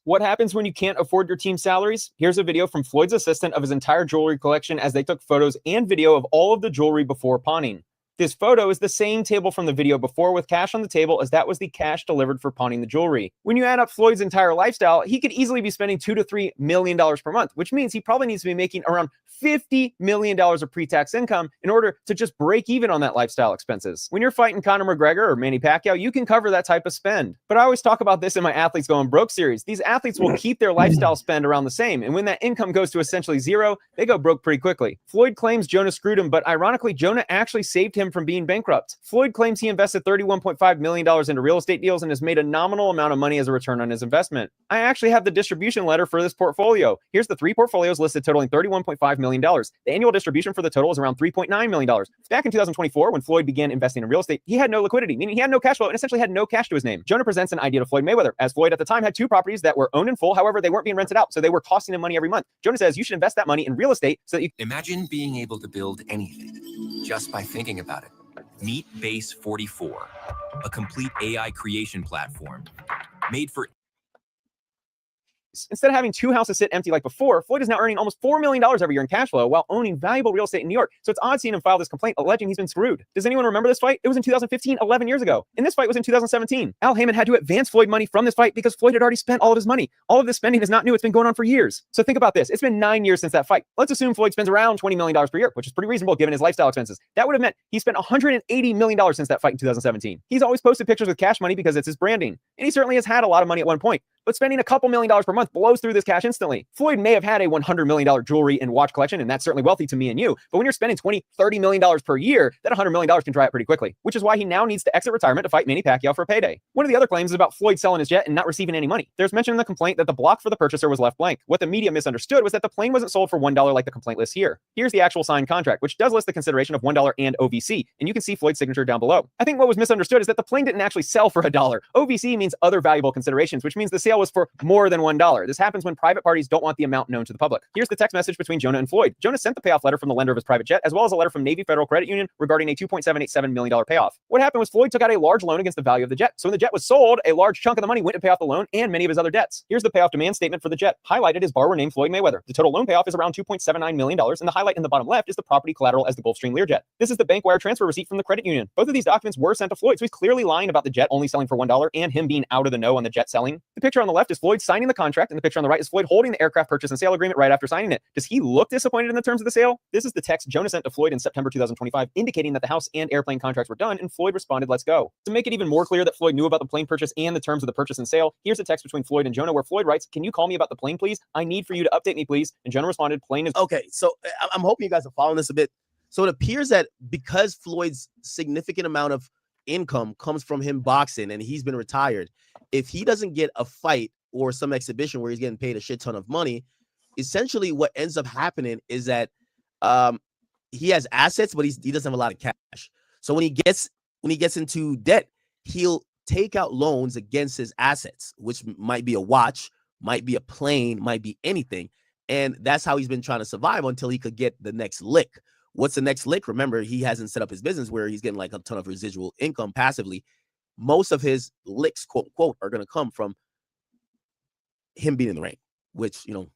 What happens when you can't afford your team's salaries? Here's a video from Floyd's assistant of his entire jewelry collection as they took photos and video of all of the jewelry before pawning. This photo is the same table from the video before with cash on the table, as that was the cash delivered for pawning the jewelry. When you add up Floyd's entire lifestyle, he could easily be spending $2 to $3 million per month, which means he probably needs to be making around $50 million of pre-tax income in order to just break even on that lifestyle expenses. When you're fighting Conor McGregor or Manny Pacquiao, you can cover that type of spend. But I always talk about this in my Athletes Going Broke series. These athletes will keep their lifestyle spend around the same, and when that income goes to essentially zero, they go broke pretty quickly. Floyd claims Jonah screwed him, but ironically, Jonah actually saved him from being bankrupt. Floyd claims he invested $31.5 million into real estate deals and has made a nominal amount of money as a return on his investment. I actually have the distribution letter for this portfolio. Here's the 3 portfolios listed totaling $31.5 million. The annual distribution for the total is around $3.9 million. Back in 2024, when Floyd began investing in real estate, he had no liquidity, meaning he had no cash flow and essentially had no cash to his name. Jonah presents an idea to Floyd Mayweather, as Floyd at the time had 2 properties that were owned in full. However, they weren't being rented out, so they were costing him money every month. Jonah says you should invest that money in real estate so that you imagine being able to build anything just by thinking about it. Meet Base 44, a complete AI creation platform made for. Instead of having 2 houses sit empty like before, Floyd is now earning almost $4 million every year in cash flow while owning valuable real estate in New York. So it's odd seeing him file this complaint alleging he's been screwed. Does anyone remember this fight? It was in 2015, 11 years ago. And this fight was in 2017. Al Heyman had to advance Floyd money from this fight because Floyd had already spent all of his money. All of this spending is not new. It's been going on for years. So think about this. It's been 9 years since that fight. Let's assume Floyd spends around $20 million per year, which is pretty reasonable given his lifestyle expenses. That would have meant he spent $180 million since that fight in 2017. He's always posted pictures with cash money because it's his branding. And he certainly has had a lot of money at one point. But spending a couple $1 million per month blows through this cash instantly. Floyd may have had a $100 million jewelry and watch collection, and that's certainly wealthy to me and you. But when you're spending $20, $30 million per year, that $100 million can dry up pretty quickly, which is why he now needs to exit retirement to fight Manny Pacquiao for a payday. One of the other claims is about Floyd selling his jet and not receiving any money. There's mention in the complaint that the block for the purchaser was left blank. What the media misunderstood was that the plane wasn't sold for $1 like the complaint lists here. Here's the actual signed contract, which does list the consideration of $1 and OVC, and you can see Floyd's signature down below. I think what was misunderstood is that the plane didn't actually sell for $1. OVC means other valuable considerations, which means the sale sale was for more than $1. This happens when private parties don't want the amount known to the public. Here's the text message between Jonah and Floyd. Jonah sent the payoff letter from the lender of his private jet, as well as a letter from Navy Federal Credit Union regarding a $2.787 million payoff. What happened was Floyd took out a large loan against the value of the jet. So when the jet was sold, a large chunk of the money went to pay off the loan and many of his other debts. Here's the payoff demand statement for the jet. Highlighted is borrower named Floyd Mayweather. The total loan payoff is around $2.79 million, and the highlight in the bottom left is the property collateral as the Gulfstream Learjet. This is the bank wire transfer receipt from the credit union. Both of these documents were sent to Floyd, so he's clearly lying about the jet only selling for $1 and him being out of the know on the jet selling. The picture on the left is Floyd signing the contract, and the picture on the right is Floyd holding the aircraft purchase and sale agreement right after signing it. Does he look disappointed in the terms of the sale? This is the text Jonah sent to Floyd in September 2025, indicating that the house and airplane contracts were done, and Floyd responded, "Let's go." To make it even more clear that Floyd knew about the plane purchase and the terms of the purchase and sale, here's a text between Floyd and Jonah where Floyd writes, "Can you call me about the plane, please? I need for you to update me, please." And Jonah responded, "Plane is..." Okay, so I'm hoping you guys are following this a bit. So it appears that because Floyd's significant amount of income comes from him boxing and he's been retired, if he doesn't get a fight or some exhibition where he's getting paid a shit ton of money, essentially what ends up happening is that he has assets, but he doesn't have a lot of cash. So when he gets into debt, he'll take out loans against his assets, which might be a watch, might be a plane, might be anything. And that's how he's been trying to survive until he could get the next lick. What's the next lick? Remember, he hasn't set up his business where he's getting like a ton of residual income passively. Most of his licks, quote unquote, are going to come from him being in the ring, which, you know,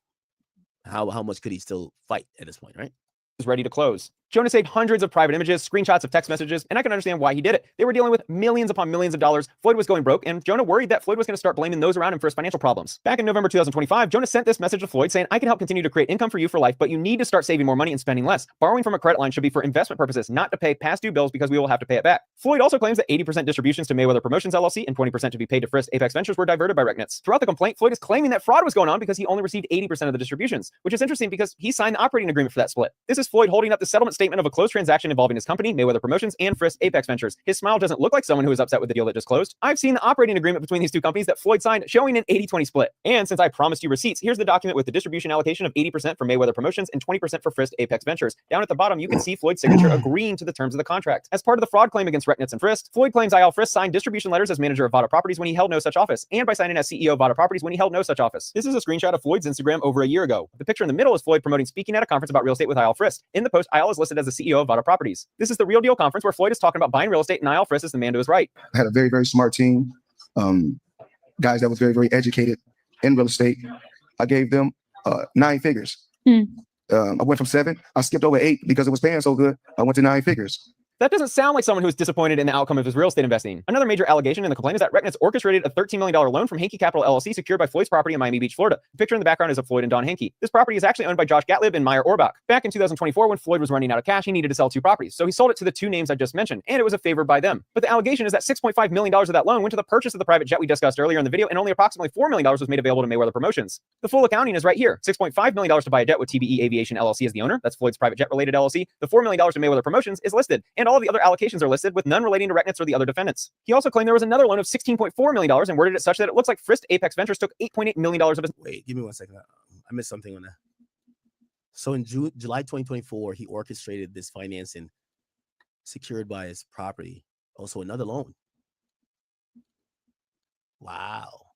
how much could he still fight at this point, right? Is ready to close. Jonah saved hundreds of private images, screenshots of text messages, and I can understand why he did it. They were dealing with millions upon millions of dollars. Floyd was going broke, and Jonah worried that Floyd was going to start blaming those around him for his financial problems. Back in November 2025, Jonah sent this message to Floyd saying, "I can help continue to create income for you for life, but you need to start saving more money and spending less. Borrowing from a credit line should be for investment purposes, not to pay past due bills because we will have to pay it back." Floyd also claims that 80% distributions to Mayweather Promotions LLC and 20% to be paid to Frist Apex Ventures were diverted by RecNets. Throughout the complaint, Floyd is claiming that fraud was going on because he only received 80% of the distributions, which is interesting because he signed the operating agreement for that split. This is Floyd holding up the settlement statement of a closed transaction involving his company, Mayweather Promotions, and Frist Apex Ventures. His smile doesn't look like someone who is upset with the deal that just closed. I've seen the operating agreement between these two companies that Floyd signed showing an 80-20 split. And since I promised you receipts, here's the document with the distribution allocation of 80% for Mayweather Promotions and 20% for Frist Apex Ventures. Down at the bottom, you can see Floyd's signature agreeing to the terms of the contract. As part of the fraud claim against RecNets and Frist, Floyd claims IL Frist signed distribution letters as manager of Vada Properties when he held no such office, and by signing as CEO of Vada Properties when he held no such office. This is a screenshot of Floyd's Instagram over a year ago. The picture in the middle is Floyd promoting speaking at a conference about real estate with IL Frist. In the post, IL is listed as the CEO of Vada Properties. This is the Real Deal conference where Floyd is talking about buying real estate, and IL Frist is the man to his right. I had a very, very smart team, guys that was very, very educated in real estate. I gave them 9 figures. I went from 7. I skipped over 8 because it was paying so good. I went to 9 figures. That doesn't sound like someone who is disappointed in the outcome of his real estate investing. Another major allegation in the complaint is that RecNets orchestrated a $13 million loan from Hankey Capital LLC secured by Floyd's property in Miami Beach, Florida. The picture in the background is of Floyd and Don Hankey. This property is actually owned by Josh Gatlib and Meyer Orbach. Back in 2024, when Floyd was running out of cash, he needed to sell 2 properties. So he sold it to the 2 names I just mentioned, and it was a favor by them. But the allegation is that $6.5 million of that loan went to the purchase of the private jet we discussed earlier in the video, and only approximately $4 million was made available to Mayweather Promotions. The full accounting is right here. $6.5 million to buy a jet with TBE Aviation LLC as the owner. That's Floyd's private jet related LLC. The $4 million to Mayweather Promotions is listed, and all of the other allocations are listed with none relating to RecNets or the other defendants. He also claimed there was another loan of $16.4 million and worded it such that it looks like Frist Apex Ventures took $8.8 million of his... Wait, give me 1 second. I missed something on that. So in July 2024, he orchestrated this financing secured by his property. Also another loan. Wow.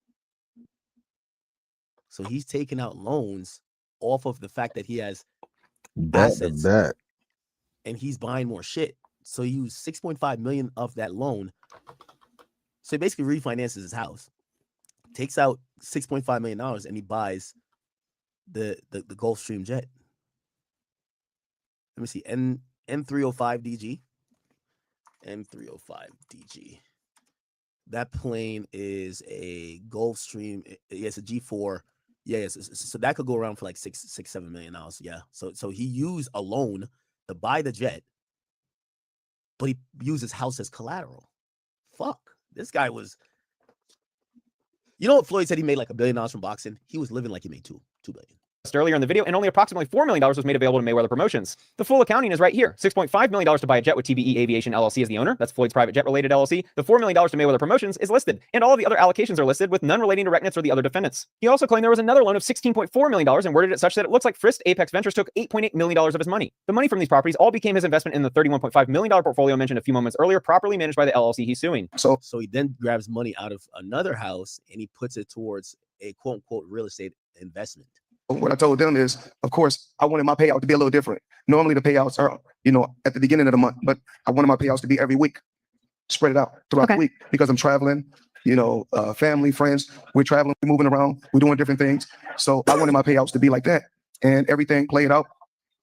So he's taking out loans off of the fact that he has assets. And he's buying more shit. So he used $6.5 million of that loan. So he basically refinances his house, takes out $6.5 million, and he buys the Gulfstream jet. Let me see, N305DG. N305DG. That plane is a Gulfstream. It's a G4. Yeah, so that could go around for like $7 million. Yeah. So he used a loan to buy the jet, but he used his house as collateral. Fuck. This guy was... You know what Floyd said he made like $1 billion from boxing? He was living like he made $2 billion. Earlier in the video, and only approximately $4 million was made available to Mayweather Promotions. The full accounting is right here. $6.5 million to buy a jet with TBE Aviation LLC as the owner. That's Floyd's private jet related LLC. The $4 million to Mayweather Promotions is listed, and all of the other allocations are listed with none relating to RecNets or the other defendants. He also claimed there was another loan of $16.4 million and worded it such that it looks like Frist Apex Ventures took $8.8 million of his money. The money from these properties all became his investment in the $31.5 million portfolio mentioned a few moments earlier, properly managed by the LLC he's suing. So he then grabs money out of another house and he puts it towards a quote unquote real estate investment. What I told them is, of course, I wanted my payout to be a little different. Normally the payouts are, at the beginning of the month, but I wanted my payouts to be every week, spread it out throughout the week, because I'm traveling, family, friends, we're traveling, we're moving around, we're doing different things. So I wanted my payouts to be like that, and everything played out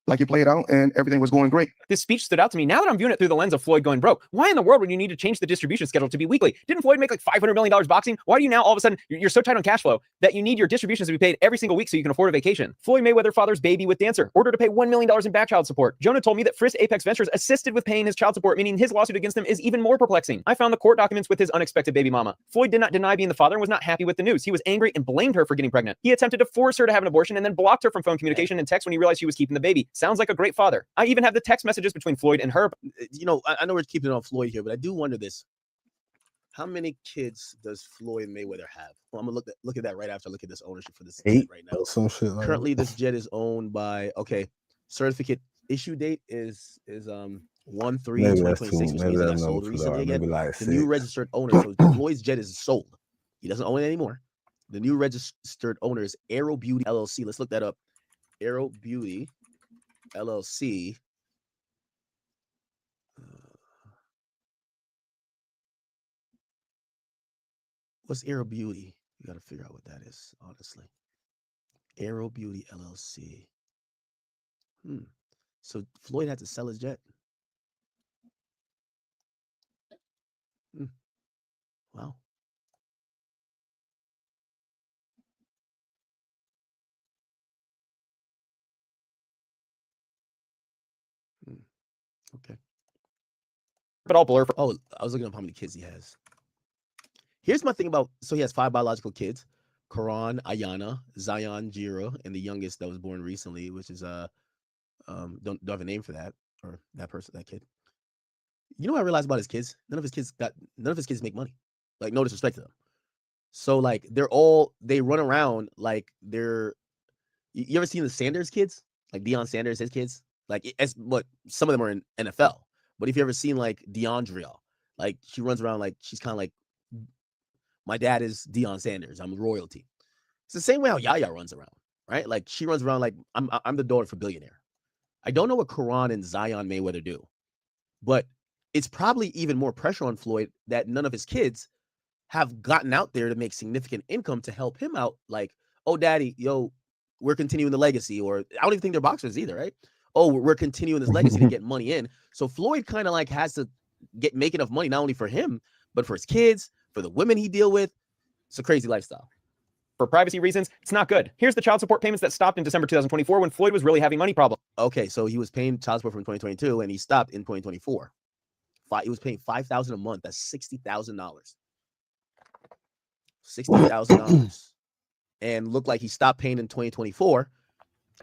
like it played out, and everything was going great. This speech stood out to me now that I'm viewing it through the lens of Floyd going broke. Why in the world would you need to change the distribution schedule to be weekly? Didn't Floyd make like $500 million boxing? Why do you now all of a sudden, you're so tight on cash flow that you need your distributions to be paid every single week so you can afford a vacation? Floyd Mayweather father's baby with dancer, ordered to pay $1 million in back child support. Jonah told me that Frisk Apex Ventures assisted with paying his child support, meaning his lawsuit against him is even more perplexing. I found the court documents with his unexpected baby mama. Floyd did not deny being the father and was not happy with the news. He was angry and blamed her for getting pregnant. He attempted to force her to have an abortion and then blocked her from phone communication and text when he realized she was keeping the baby. Sounds like a great father. I even have the text messages between Floyd and her. I know we're keeping it on Floyd here, but I do wonder this. How many kids does Floyd Mayweather have? Well, I'm gonna look at that right after I look at this ownership for this 8 jet right now. some shit like Currently, that. this jet is owned by certificate issue date is 1/3/2026, which means it got sold recently again. Like the new registered owner, so Floyd's jet is sold. He doesn't own it anymore. The new registered owner is Aero Beauty LLC. Let's look that up. Aero Beauty LLC. What's Aero Beauty? You got to figure out what that is, honestly. Aero Beauty LLC. So Floyd had to sell his jet. Wow. Okay. But I'll blur. Oh, I was looking up how many kids he has. Here's my thing about, so he has 5 biological kids: Karan, Ayana, Zion, Jiro, and the youngest that was born recently, which is don't have a name for that, or that kid. You know what I realized about his kids? None of his kids make money. Like, no disrespect to them. So like they run around like they're. You ever seen the Sanders kids? Like Deion Sanders, his kids? Like some of them are in NFL. But if you ever seen like DeAndrea, like she runs around like she's kind of like, my dad is Deion Sanders, I'm royalty. It's the same way how Yaya runs around, right? Like she runs around like I'm the daughter of a billionaire. I don't know what Karan and Zion Mayweather do, but it's probably even more pressure on Floyd that none of his kids have gotten out there to make significant income to help him out. Like, oh, daddy, we're continuing the legacy. Or I don't even think they're boxers either, right? Oh, we're continuing this legacy to get money in. So Floyd kind of like has to make enough money, not only for him, but for his kids, for the women he deal with. It's a crazy lifestyle. For privacy reasons, it's not good. Here's the child support payments that stopped in December 2024 when Floyd was really having money problems. Okay, so he was paying child support from 2022 and he stopped in 2024. He was paying $5,000 a month. That's $60,000. $60,000. And looked like he stopped paying in 2024.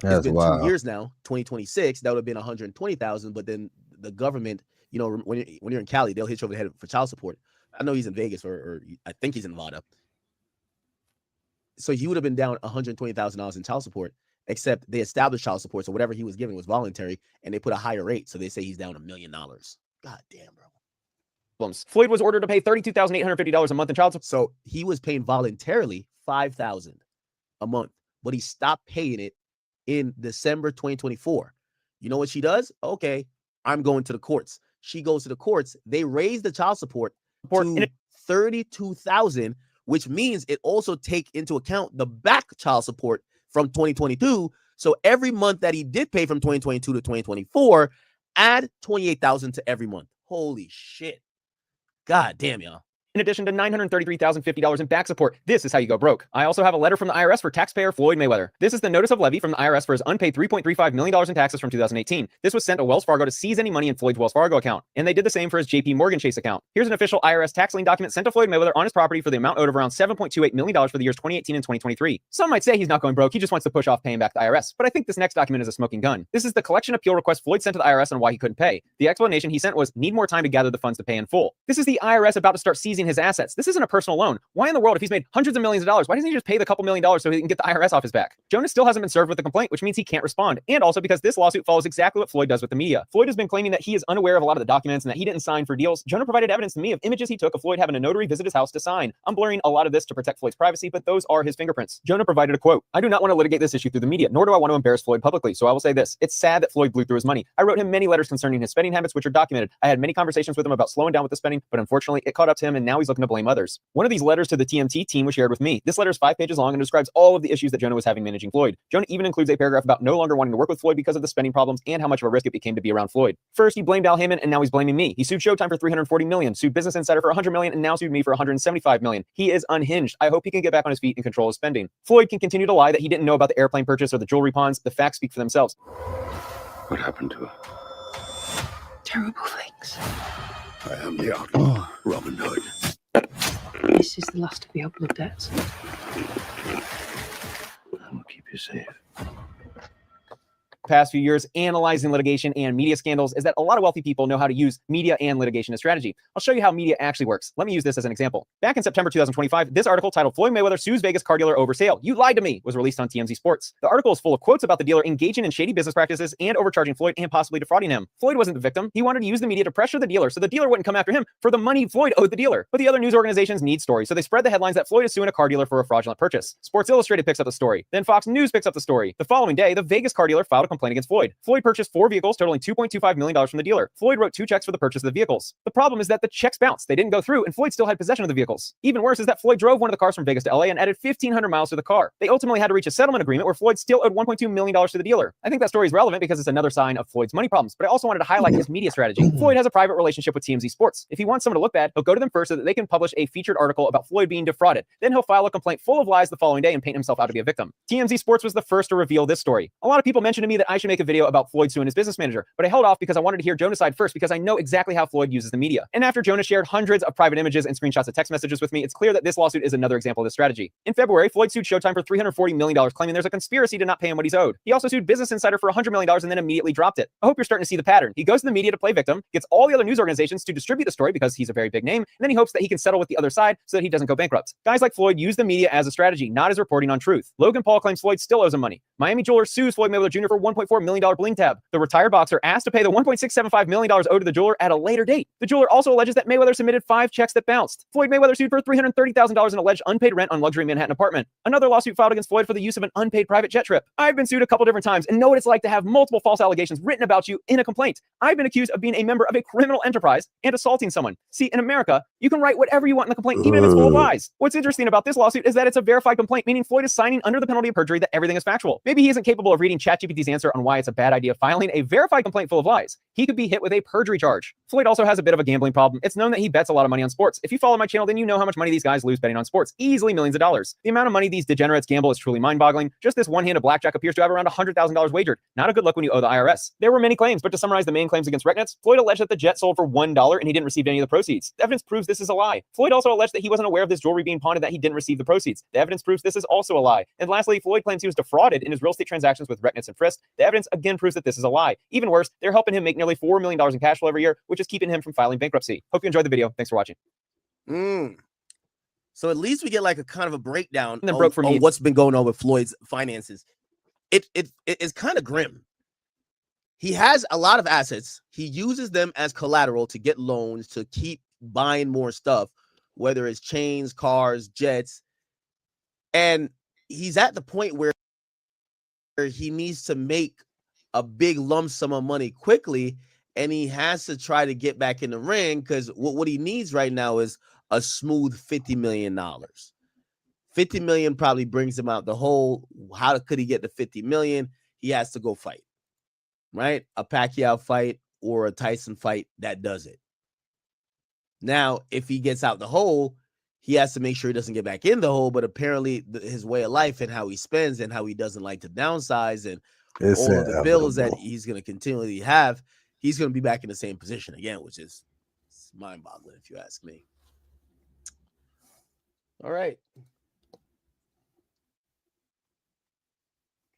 It's been 2 years now, 2026. That would have been $120,000. But then the government, when you're in Cali, they'll hit you over the head for child support. I know he's in Vegas, or I think he's in Nevada. So he would have been down $120,000 in child support, except they established child support. So whatever he was giving was voluntary, and they put a higher rate. So they say he's down $1 million. God damn, bro. Floyd was ordered to pay $32,850 a month in child support. So he was paying voluntarily $5,000 a month, but he stopped paying it in December 2024. You know what she does? Okay, I'm going to the courts. She goes to the courts. They raise the child support to $32,000, which means it also take into account the back child support from 2022. So every month that he did pay from 2022 to 2024, add $28,000 to every month. Holy shit. God damn, y'all. In addition to $933,050 in back support. This is how you go broke. I also have a letter from the IRS for taxpayer Floyd Mayweather. This is the notice of levy from the IRS for his unpaid $3.35 million in taxes from 2018. This was sent to Wells Fargo to seize any money in Floyd's Wells Fargo account. And they did the same for his JP Morgan Chase account. Here's an official IRS tax lien document sent to Floyd Mayweather on his property for the amount owed of around $7.28 million for the years 2018 and 2023. Some might say he's not going broke. He just wants to push off paying back the IRS. But I think this next document is a smoking gun. This is the collection appeal request Floyd sent to the IRS on why he couldn't pay. The explanation he sent was need more time to gather the funds to pay in full. This is the IRS about to start seizing managing his assets. This isn't a personal loan. Why in the world, if he's made hundreds of millions of dollars, why doesn't he just pay the couple $1 million so he can get the IRS off his back? Jonah still hasn't been served with the complaint, which means he can't respond. And also because this lawsuit follows exactly what Floyd does with the media. Floyd has been claiming that he is unaware of a lot of the documents and that he didn't sign for deals. Jonah provided evidence to me of images he took of Floyd having a notary visit his house to sign. I'm blurring a lot of this to protect Floyd's privacy, but those are his fingerprints. Jonah provided a quote. I do not want to litigate this issue through the media, nor do I want to embarrass Floyd publicly, so I will say this. It's sad that Floyd blew through his money. I wrote him many letters concerning his spending habits, which are documented. I had many conversations with him about slowing down with the spending, but unfortunately, it caught up to him and now he's looking to blame others. One of these letters to the TMT team was shared with me. This letter is 5 pages long and describes all of the issues that Jonah was having managing Floyd. Jonah even includes a paragraph about no longer wanting to work with Floyd because of the spending problems and how much of a risk it became to be around Floyd. First, he blamed Al Heyman and now he's blaming me. He sued Showtime for $340 million, sued Business Insider for $100 million, and now sued me for $175 million. He is unhinged. I hope he can get back on his feet and control his spending. Floyd can continue to lie that he didn't know about the airplane purchase or the jewelry pawns. The facts speak for themselves. What happened to her? Terrible things. I am the outlaw, Robin Hood. This is the last of your blood debts. I will keep you safe. Past few years analyzing litigation and media scandals is that a lot of wealthy people know how to use media and litigation as strategy. I'll show you how media actually works. Let me use this as an example. Back in September 2025, this article titled Floyd Mayweather Sues Vegas Car Dealer Over Sale. You Lied to Me was released on TMZ Sports. The article is full of quotes about the dealer engaging in shady business practices and overcharging Floyd and possibly defrauding him. Floyd wasn't the victim. He wanted to use the media to pressure the dealer so the dealer wouldn't come after him for the money Floyd owed the dealer. But the other news organizations need stories, so they spread the headlines that Floyd is suing a car dealer for a fraudulent purchase. Sports Illustrated picks up the story. Then Fox News picks up the story. The following day, the Vegas car dealer filed a complaint against Floyd. Floyd purchased 4 vehicles totaling $2.25 million from the dealer. Floyd wrote 2 checks for the purchase of the vehicles. The problem is that the checks bounced. They didn't go through, and Floyd still had possession of the vehicles. Even worse is that Floyd drove one of the cars from Vegas to LA and added 1,500 miles to the car. They ultimately had to reach a settlement agreement where Floyd still owed $1.2 million to the dealer. I think that story is relevant because it's another sign of Floyd's money problems, but I also wanted to highlight his media strategy. Floyd has a private relationship with TMZ Sports. If he wants someone to look bad, he'll go to them first so that they can publish a featured article about Floyd being defrauded. Then he'll file a complaint full of lies the following day and paint himself out to be a victim. TMZ Sports was the first to reveal this story. A lot of people mentioned to me that I should make a video about Floyd suing his business manager, but I held off because I wanted to hear Jonah's side first because I know exactly how Floyd uses the media. And after Jonah shared hundreds of private images and screenshots of text messages with me, it's clear that this lawsuit is another example of this strategy. In February, Floyd sued Showtime for $340 million, claiming there's a conspiracy to not pay him what he's owed. He also sued Business Insider for $100 million and then immediately dropped it. I hope you're starting to see the pattern. He goes to the media to play victim, gets all the other news organizations to distribute the story because he's a very big name, and then he hopes that he can settle with the other side so that he doesn't go bankrupt. Guys like Floyd use the media as a strategy, not as reporting on truth. Logan Paul claims Floyd still owes him money. Miami jeweler sues Floyd Mayweather Jr. for $1.4 million bling tab. The retired boxer asked to pay the $1.675 million owed to the jeweler at a later date. The jeweler also alleges that Mayweather submitted 5 checks that bounced. Floyd Mayweather sued for $330,000 in alleged unpaid rent on luxury Manhattan apartment. Another lawsuit filed against Floyd for the use of an unpaid private jet trip. I've been sued a couple different times and know what it's like to have multiple false allegations written about you in a complaint. I've been accused of being a member of a criminal enterprise and assaulting someone. See, in America, you can write whatever you want in the complaint, even if it's full of lies. What's interesting about this lawsuit is that it's a verified complaint, meaning Floyd is signing under the penalty of perjury that everything is factual. Maybe he isn't capable of reading ChatGPT's answer on why it's a bad idea filing a verified complaint full of lies. He could be hit with a perjury charge. Floyd also has a bit of a gambling problem. It's known that he bets a lot of money on sports. If you follow my channel, then you know how much money these guys lose betting on sports. Easily millions of dollars. The amount of money these degenerates gamble is truly mind-boggling. Just this one hand of blackjack appears to have around $100,000 wagered. Not a good look when you owe the IRS. There were many claims, but to summarize the main claims against Recknets, Floyd alleged that the jet sold for $1 and he didn't receive any of the proceeds. The evidence proves this is a lie. Floyd also alleged that he wasn't aware of this jewelry being pawned and that he didn't receive the proceeds. The evidence proves this is also a lie. And lastly, Floyd claims he was defrauded in his real estate transactions with Recknets and Frisk. The evidence again proves that this is a lie. Even worse, they're helping him make nearly $4 million in cash flow every year, which is keeping him from filing bankruptcy. Hope you enjoyed the video. Thanks for watching. So at least we get like a kind of a breakdown And then broke for me. on what's been going on with Floyd's finances. It's kind of grim. He has a lot of assets. He uses them as collateral to get loans to keep buying more stuff, whether it's chains, cars, jets. And he's at the point where he needs to make a big lump sum of money quickly, and he has to try to get back in the ring because what he needs right now is a smooth $50 million. $50 million probably brings him out the hole. How could he get the $50 million? He has to go fight, right? A Pacquiao fight or a Tyson fight that does it. Now, if he gets out the hole, he has to make sure he doesn't get back in the hole, but apparently his way of life and how he spends and how he doesn't like to downsize and all of the bills that he's going to continually have, he's going to be back in the same position again, which is mind-boggling if you ask me. All right.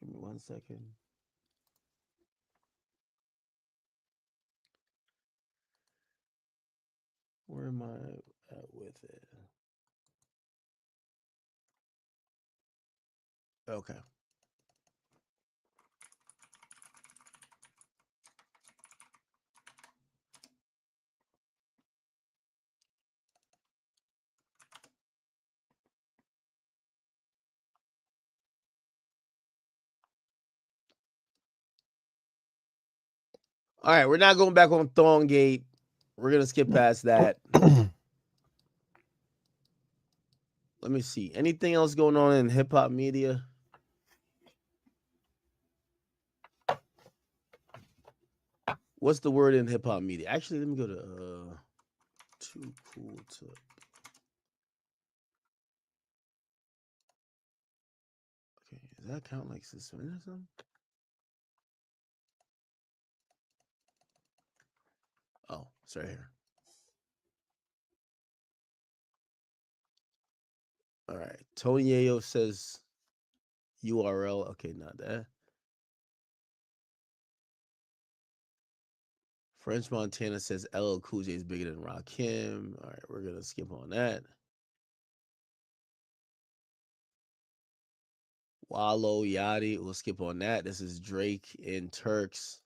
Give me 1 second. Where am I? with it. Okay. All right, we're not going back on Thorngate. We're gonna skip past that. Let me see. Anything else going on in hip hop media? What's the word in hip hop media? Actually, let me go to too cool to. Okay, does that count like suspended or something? Oh, it's right here. All right. Tony Yayo says URL. Okay, not that. French Montana says LL Cool J is bigger than Rakim. All right, we're gonna skip on that. Wallow Yachty, we'll skip on that. This is Drake and Turks.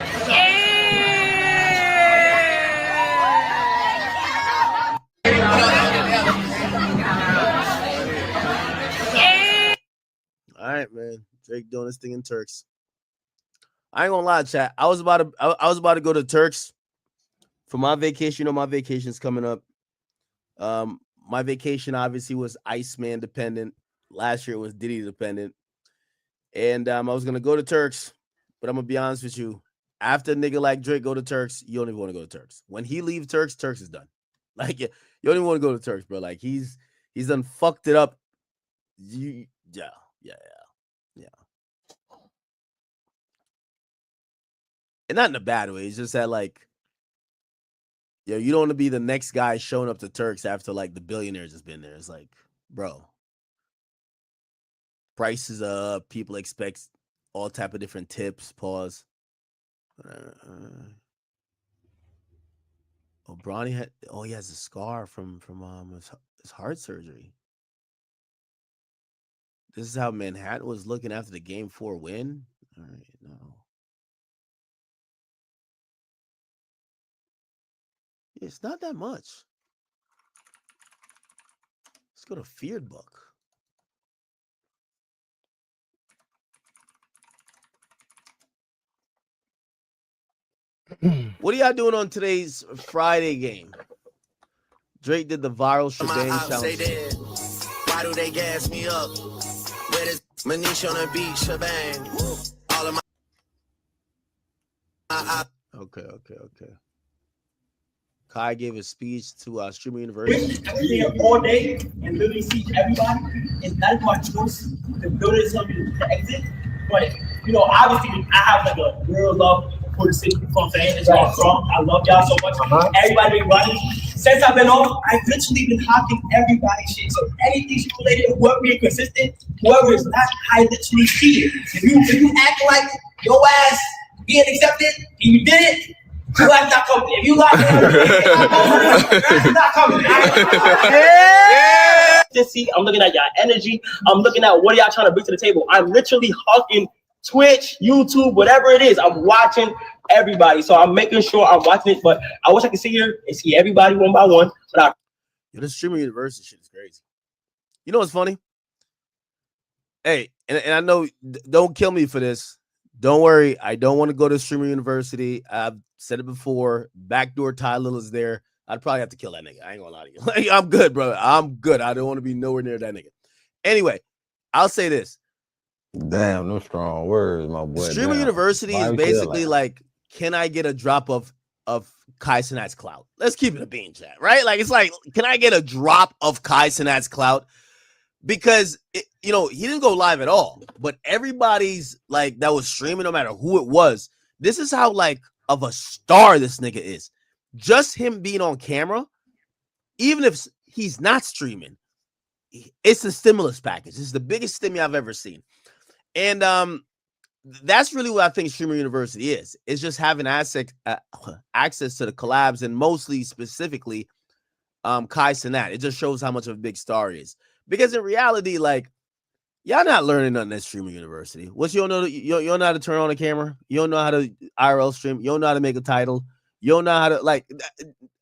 All right, man. Drake doing this thing in Turks. I ain't gonna lie, chat. I was about to go to Turks for my vacation. You know, my vacation's coming up. My vacation obviously was Iceman dependent. Last year it was Diddy dependent. And I was gonna go to Turks, but I'm gonna be honest with you. After a nigga like Drake go to Turks, you don't even want to go to Turks. When he leaves Turks, Turks is done. Like, you don't even want to go to Turks, bro. Like, he's done fucked it up. Yeah. And not in a bad way. It's just that, like, you don't want to be the next guy showing up to Turks after, like, the billionaires has been there. It's like, bro, prices up. People expect all type of different tips. Pause. Bronny had. Oh, he has a scar from his heart surgery. This is how Manhattan was looking after the Game 4 win. All right, no. It's not that much. Let's go to Feared Book. What are y'all doing on today's Friday game? Drake did the viral shebang challenge. Why do they gas me up? Where is Manish on the beach shebang? All of my Okay. Kai gave a speech to Streamer University. I stay up all day and literally see everybody. It's not my choice to build it something to exit. But, obviously, I have like a real love for the city. You know what I'm saying? It's all strong. I love y'all so much. Everybody been running. Since I've been off, I've literally been hopping everybody's shit. So anything related to whoever being consistent, whoever is not, I literally see it. If you act like your ass being accepted and you did it, you like not coming. If you like it, not coming. I'm looking at y'all energy. I'm looking at what y'all trying to bring to the table. I'm literally hawking Twitch, YouTube, whatever it is. I'm watching everybody. So I'm making sure I'm watching it. But I wish I could sit here and see everybody one by one. But This Streamer University shit is crazy. You know what's funny? Hey, and I know, don't kill me for this. Don't worry. I don't want to go to Streamer University. I've said it before. Backdoor Ty Lil is there. I'd probably have to kill that nigga. I ain't gonna lie to you. Like, I'm good, bro. I'm good. I don't want to be nowhere near that nigga. Anyway, I'll say this. Damn, no strong words, my boy. Streamer University is basically like, can I get a drop of Kai Cenat's clout? Let's keep it a bean chat, right? Like, it's like, can I get a drop of Kai Cenat's clout? Because he didn't go live at all, but everybody's like that was streaming, no matter who it was. This is how like of a star this nigga is. Just him being on camera, even if he's not streaming, it's a stimulus package. It's the biggest stimmy I've ever seen, and that's really what I think Streamer University is. It's just having access to the collabs and mostly specifically Kai Cenat. It just shows how much of a big star he is. Because in reality, like, y'all not learning nothing at Streamer University. What you don't know? You don't know how to turn on a camera. You don't know how to IRL stream. You don't know how to make a title. You don't know how to, like,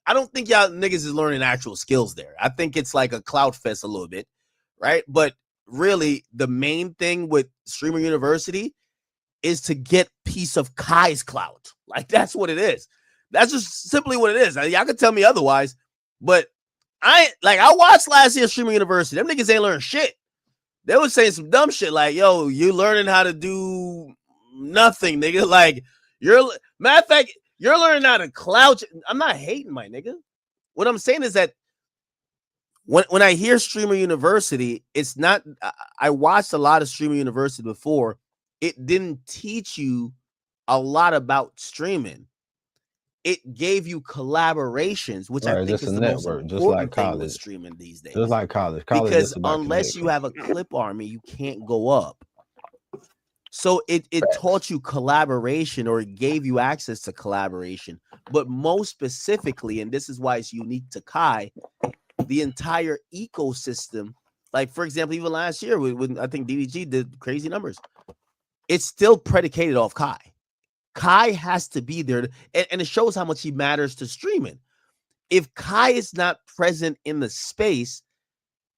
I don't think y'all niggas is learning actual skills there. I think it's like a clout fest a little bit, right? But really, the main thing with Streamer University is to get piece of Kai's clout. Like, that's what it is. That's just simply what it is. Y'all can tell me otherwise, but I watched last year's Streamer University. Them niggas ain't learned shit. They was saying some dumb shit like, yo, you learning how to do nothing, nigga. Like, matter of fact, you're learning how to clout. I'm not hating, my nigga. What I'm saying is that when I hear Streamer University, it's not, I watched a lot of Streamer University before. It didn't teach you a lot about streaming. It gave you collaborations, which I think just is a the network, most just like important thing with college. streaming these days. Just like college. Because just about unless you have a clip army, you can't go up. So it taught you collaboration, or it gave you access to collaboration. But most specifically, and this is why it's unique to Kai, the entire ecosystem. Like, for example, even last year when I think DDG did crazy numbers, it's still predicated off Kai. Kai has to be there, and it shows how much he matters to streaming. If Kai is not present in the space,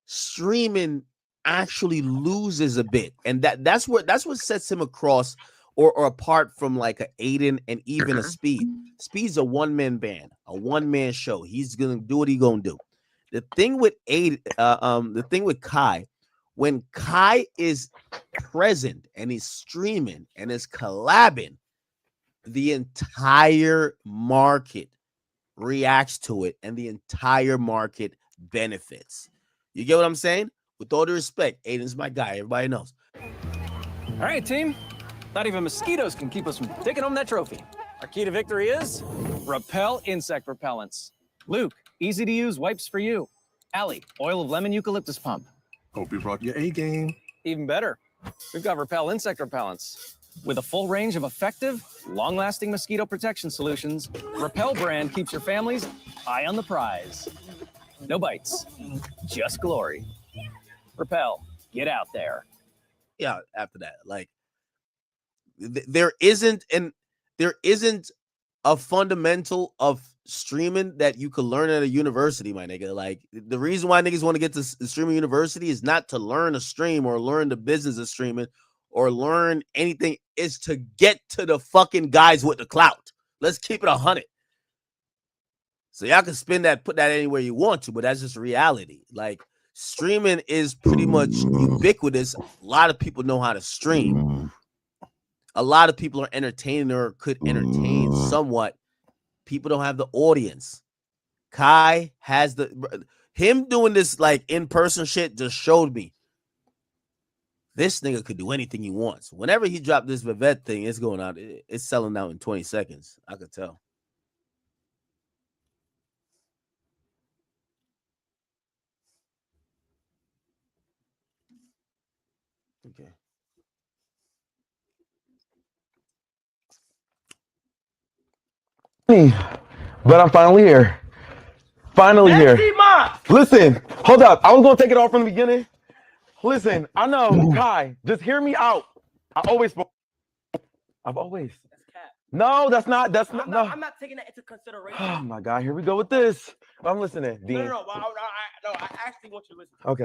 streaming actually loses a bit, and that's what sets him across or apart from like a Aiden and even a Speed. Speed's a one-man band, a one-man show. He's gonna do what he's gonna do. The thing with the thing with Kai, when Kai is present and he's streaming and is collabing, the entire market reacts to it, and the entire market benefits. You get what I'm saying? With all due respect, Aiden's my guy. Everybody knows. All right, team. Not even mosquitoes can keep us from taking home that trophy. Our key to victory is Repel insect repellents. Luke, easy to use wipes for you. Allie, oil of lemon eucalyptus pump. Hope you brought your A game. Even better, we've got Repel insect repellents. With a full range of effective, long-lasting mosquito protection solutions, Repel brand keeps your families eye on the prize. No bites, just glory. Repel, get out there. Yeah, after that, like there isn't a fundamental of streaming that you could learn at a university, my nigga. Like, the reason why niggas want to get to streaming university is not to learn a stream or learn the business of streaming or learn anything, is to get to the fucking guys with the clout. Let's keep it 100. So y'all can spin that, put that anywhere you want to, but that's just reality. Like, streaming is pretty much ubiquitous. A lot of people know how to stream. A lot of people are entertaining or could entertain somewhat. People don't have the audience. Kai has him doing this like in-person shit just showed me this nigga could do anything he wants. Whenever he dropped this Vivette thing, it's going out. It's selling out in 20 seconds. I could tell. Okay. But I'm finally here. Finally here. Listen, hold up. I was gonna take it all from the beginning. Listen, I know, Kai, just hear me out. I've always. No, that's not. No. I'm not taking that into consideration. Oh my God, here we go with this. I'm listening, Dean. No, I actually want you to listen. Okay.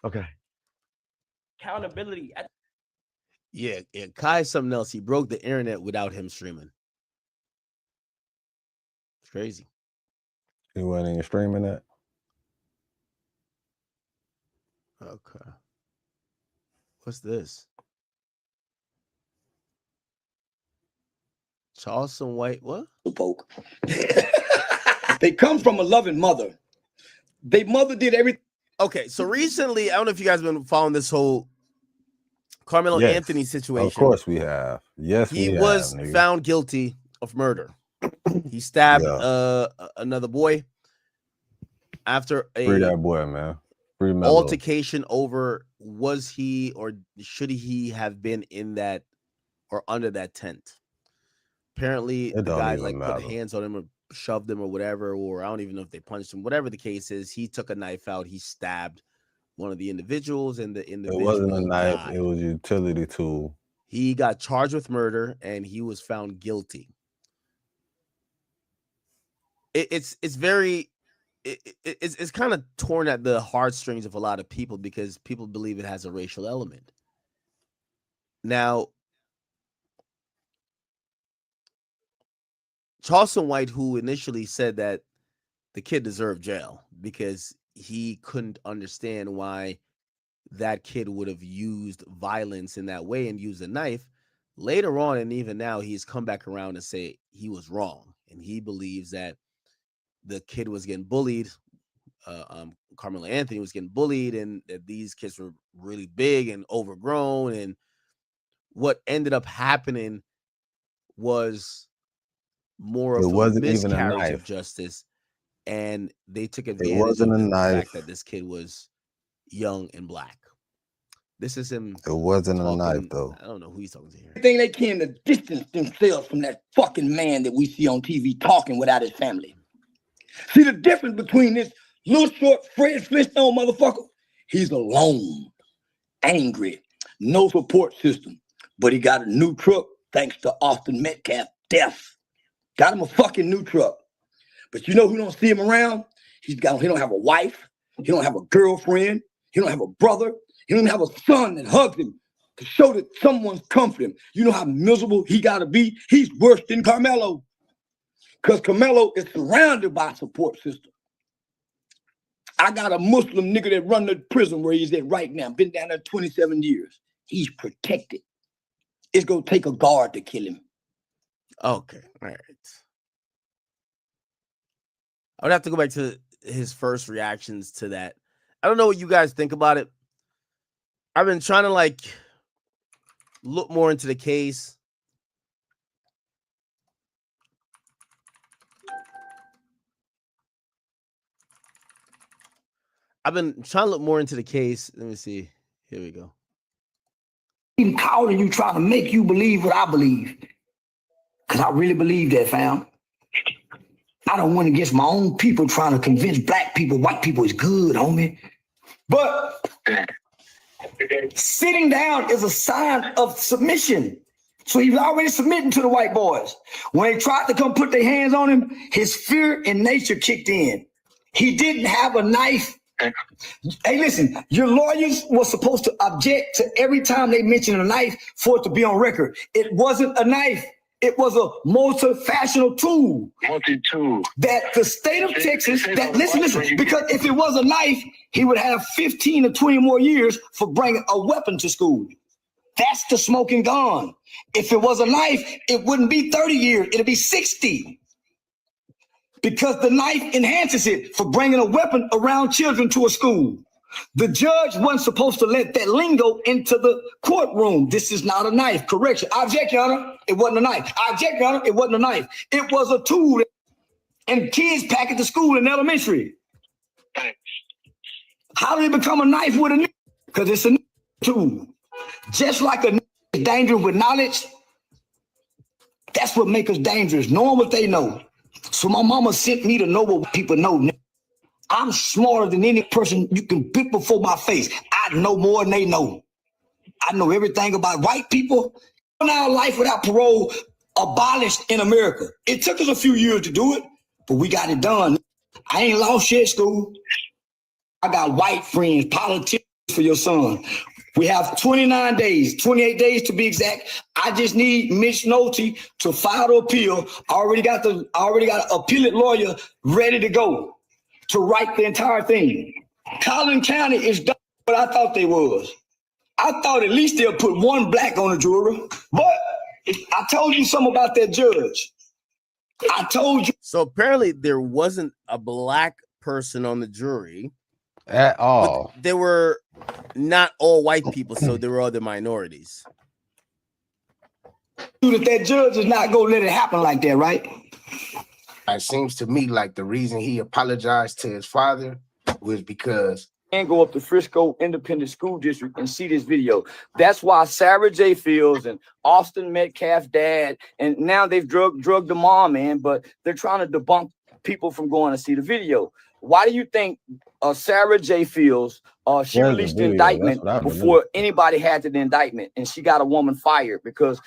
Okay. Accountability. Yeah, Kai's something else. He broke the internet without him streaming. It's crazy. He wasn't even streaming that. Okay. What's this? Charleston White, what? They come from a loving mother. Their mother did everything. Okay, so recently, I don't know if you guys have been following this whole Carmelo Anthony situation. Of course we have. Yes, he was found guilty of murder. He stabbed another boy after a free that boy, man. Free altercation over was he or should he have been in that or under that tent. Apparently, the guy like put hands on him or shoved him or whatever, or I don't even know if they punched him. Whatever the case is, he took a knife out. He stabbed one of the individuals, and the individual It wasn't a knife. died. It was a utility tool. He got charged with murder, and he was found guilty. It's kind of torn at the heartstrings of a lot of people because people believe it has a racial element. Now, Charleston White, who initially said that the kid deserved jail because he couldn't understand why that kid would have used violence in that way and used a knife, later on, and even now, he's come back around and say he was wrong. And he believes that the kid was getting bullied. Carmelo Anthony was getting bullied, and that these kids were really big and overgrown. And what ended up happening was more of a miscarriage of justice, and they took advantage of the fact that this kid was young and black. This is him. It wasn't a knife, though. I don't know who he's talking to here. Everything they can to distance themselves from that fucking man that we see on TV talking without his family. See the difference between this little short Fred Flintstone motherfucker? He's alone, angry, no support system, but he got a new truck thanks to Austin Metcalf death. Got him a fucking new truck. But you know who don't see him around? He don't have a wife. He don't have a girlfriend. He don't have a brother. He don't have a son that hugs him to show that someone's comforting him. You know how miserable he got to be? He's worse than Carmelo. Because Carmelo is surrounded by a support system. I got a Muslim nigga that run the prison where he's at right now. Been down there 27 years. He's protected. It's going to take a guard to kill him. Okay, all right. I would have to go back to his first reactions to that. I don't know what you guys think about it. I've been trying to look more into the case. I've been trying to look more into the case. Let me see. Here we go. I'm calling you, trying to make you believe what I believe. Because I really believe that, fam. I don't win against my own people trying to convince black people white people is good, homie. But sitting down is a sign of submission. So he was already submitting to the white boys. When they tried to come put their hands on him, his fear in nature kicked in. He didn't have a knife. Hey, listen, your lawyers were supposed to object to every time they mentioned a knife for it to be on record. It wasn't a knife. It was a multi-fashional tool. Multi-tool. That the state of Texas, listen, because if it was a knife, he would have 15 or 20 more years for bringing a weapon to school. That's the smoking gun. If it was a knife, it wouldn't be 30 years. It'd be 60. Because the knife enhances it for bringing a weapon around children to a school. The judge wasn't supposed to let that lingo into the courtroom. This is not a knife. Correction. I object, Your Honor. It wasn't a knife. I object, Your Honor. It wasn't a knife. It was a tool. And kids pack it to school in elementary. How did it become a knife with a because it's a tool. Just like a is dangerous with knowledge, that's what makes us dangerous, knowing what they know. So my mama sent me to know what people know. I'm smarter than any person you can put before my face. I know more than they know. I know everything about white people. Now life without parole abolished in America. It took us a few years to do it, but we got it done. I ain't lost shit at school. I got white friends, politicians for your son. We have 29 days, 28 days to be exact. I just need Mitch Nolte to file the appeal. I already got an appellate lawyer ready to go to write the entire thing. Collin County is done what I thought they was. I thought at least they'll put one black on the jury, but I told you something about that judge. I told you. So apparently there wasn't a black person on the jury at all. They were not all white people, so there were other minorities. That judge is not gonna let it happen like that, right? It seems to me like the reason he apologized to his father was because and go up to Frisco Independent School District and see this video. That's why Sarah J. Fields and Austin Metcalf's dad, and now they've drugged the mom in, but they're trying to debunk people from going to see the video. Why do you think Sarah J. Fields, she released the indictment before anybody had the indictment, and she got a woman fired because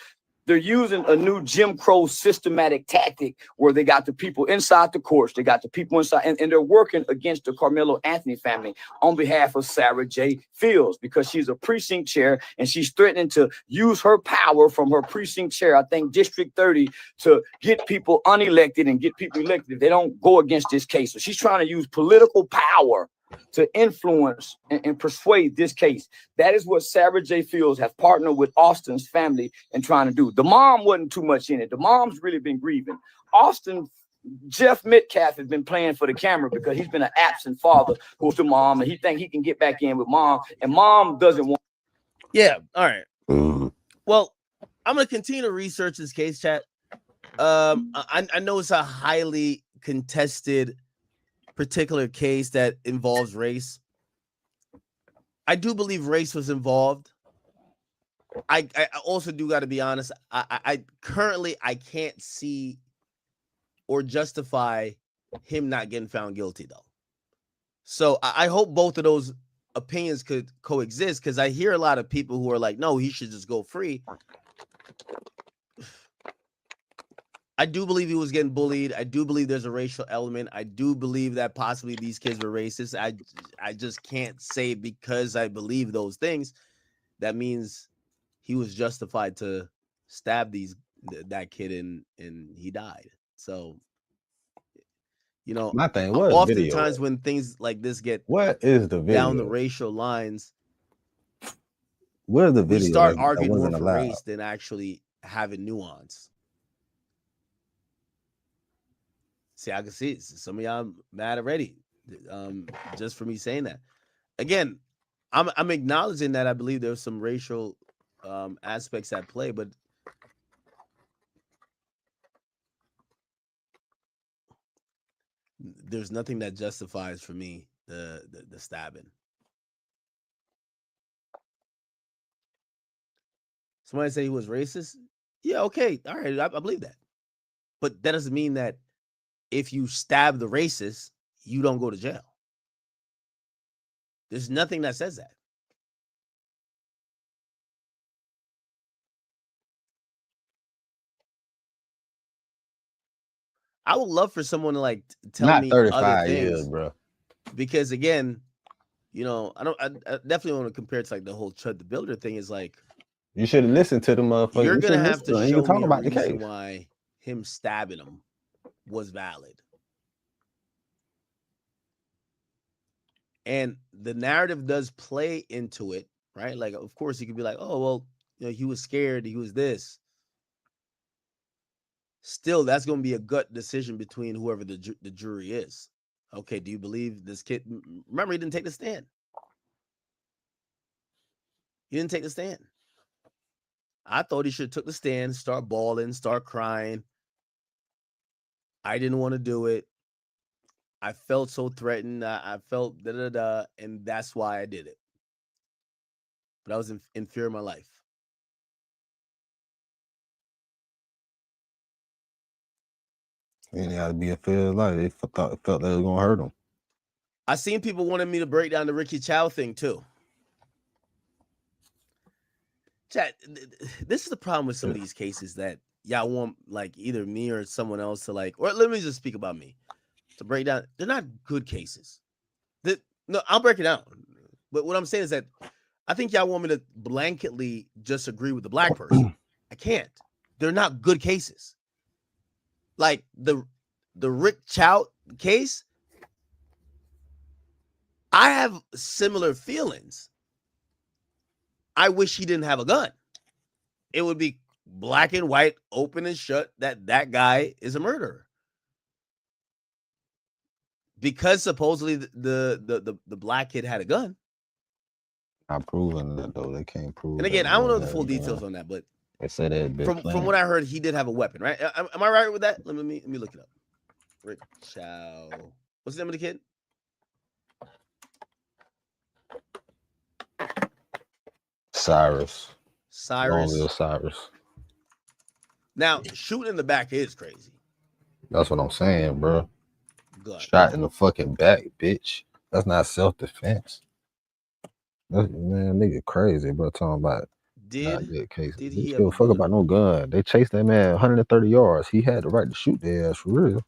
they're using a new Jim Crow systematic tactic where they got the people inside the courts, they got the people inside, and they're working against the Carmelo Anthony family on behalf of Sarah J. Fields because she's a precinct chair and she's threatening to use her power from her precinct chair, I think District 30, to get people unelected and get people elected if they don't go against this case. So she's trying to use political power to influence and persuade this case. That is what Sarah J. Fields has partnered with Austin's family in trying to do. The mom wasn't too much in it. The mom's really been grieving. Austin, Jeff Metcalf has been playing for the camera because he's been an absent father who's the mom, and he think he can get back in with mom, and mom doesn't want. Yeah, all right. Well, I'm gonna continue to research this case, chat. I know it's a highly contested particular case that involves race. I do believe race was involved. I also do got to be honest. I currently can't see or justify him not getting found guilty though. So I hope both of those opinions could coexist because I hear a lot of people who are like, no, he should just go free. I do believe he was getting bullied. I do believe there's a racial element. I do believe that possibly these kids were racist. I just can't say because I believe those things, that means he was justified to stab that kid and he died. So, you know, my thing, oftentimes when things like this get down the racial lines, where's the video? We start arguing more for race than actually having nuance. See, I can see it. Some of y'all mad already, just for me saying that. Again, I'm acknowledging that I believe there's some racial aspects at play, but there's nothing that justifies for me the stabbing. Somebody say he was racist? Yeah, okay, all right, I believe that, but that doesn't mean that if you stab the racist, you don't go to jail. There's nothing that says that. I would love for someone to like tell Not me 35 other things, years, bro. Because again, you know, I definitely want to compare it to like the whole Chud the Builder thing. Is like you should have listened to the motherfucker. You're gonna have to show me a about reason why him stabbing him was valid. And the narrative does play into it, right? Like, of course, you could be like, oh, well, you know, he was scared, he was this. Still, that's going to be a gut decision between whoever the jury is. Okay, do you believe this kid? Remember, he didn't take the stand. He didn't take the stand. I thought he should have took the stand, start bawling, start crying. I didn't want to do it. I felt so threatened. I felt and that's why I did it. But I was in fear of my life. He had to be a fear of life. They felt that it was gonna hurt him. I seen people wanting me to break down the Ricky Chow thing too. Chat, this is the problem with some of these cases that y'all want like either me or someone else to like, or let me just speak about me. To break down, they're not good cases. No, I'll break it down. But what I'm saying is that I think y'all want me to blanketly just agree with the black person. I can't. They're not good cases. Like the Rick Chow case, I have similar feelings. I wish he didn't have a gun. It would be black and white, open and shut that guy is a murderer. Because supposedly the black kid had a gun. Not proving that though. They can't prove. And again, I don't know the full details on that, but they said that from what I heard, he did have a weapon, right? Am I right with that? Let me look it up. Rick Chow. What's the name of the kid? Cyrus. Cyrus. Long live Cyrus. Now, shooting in the back is crazy. That's what I'm saying, bro. Gun. Shot in the fucking back, bitch. That's not self-defense. Man, nigga crazy, bro. Talking about not good cases. Did He he give a fuck about no gun. They chased that man 130 yards. He had the right to shoot their ass for real.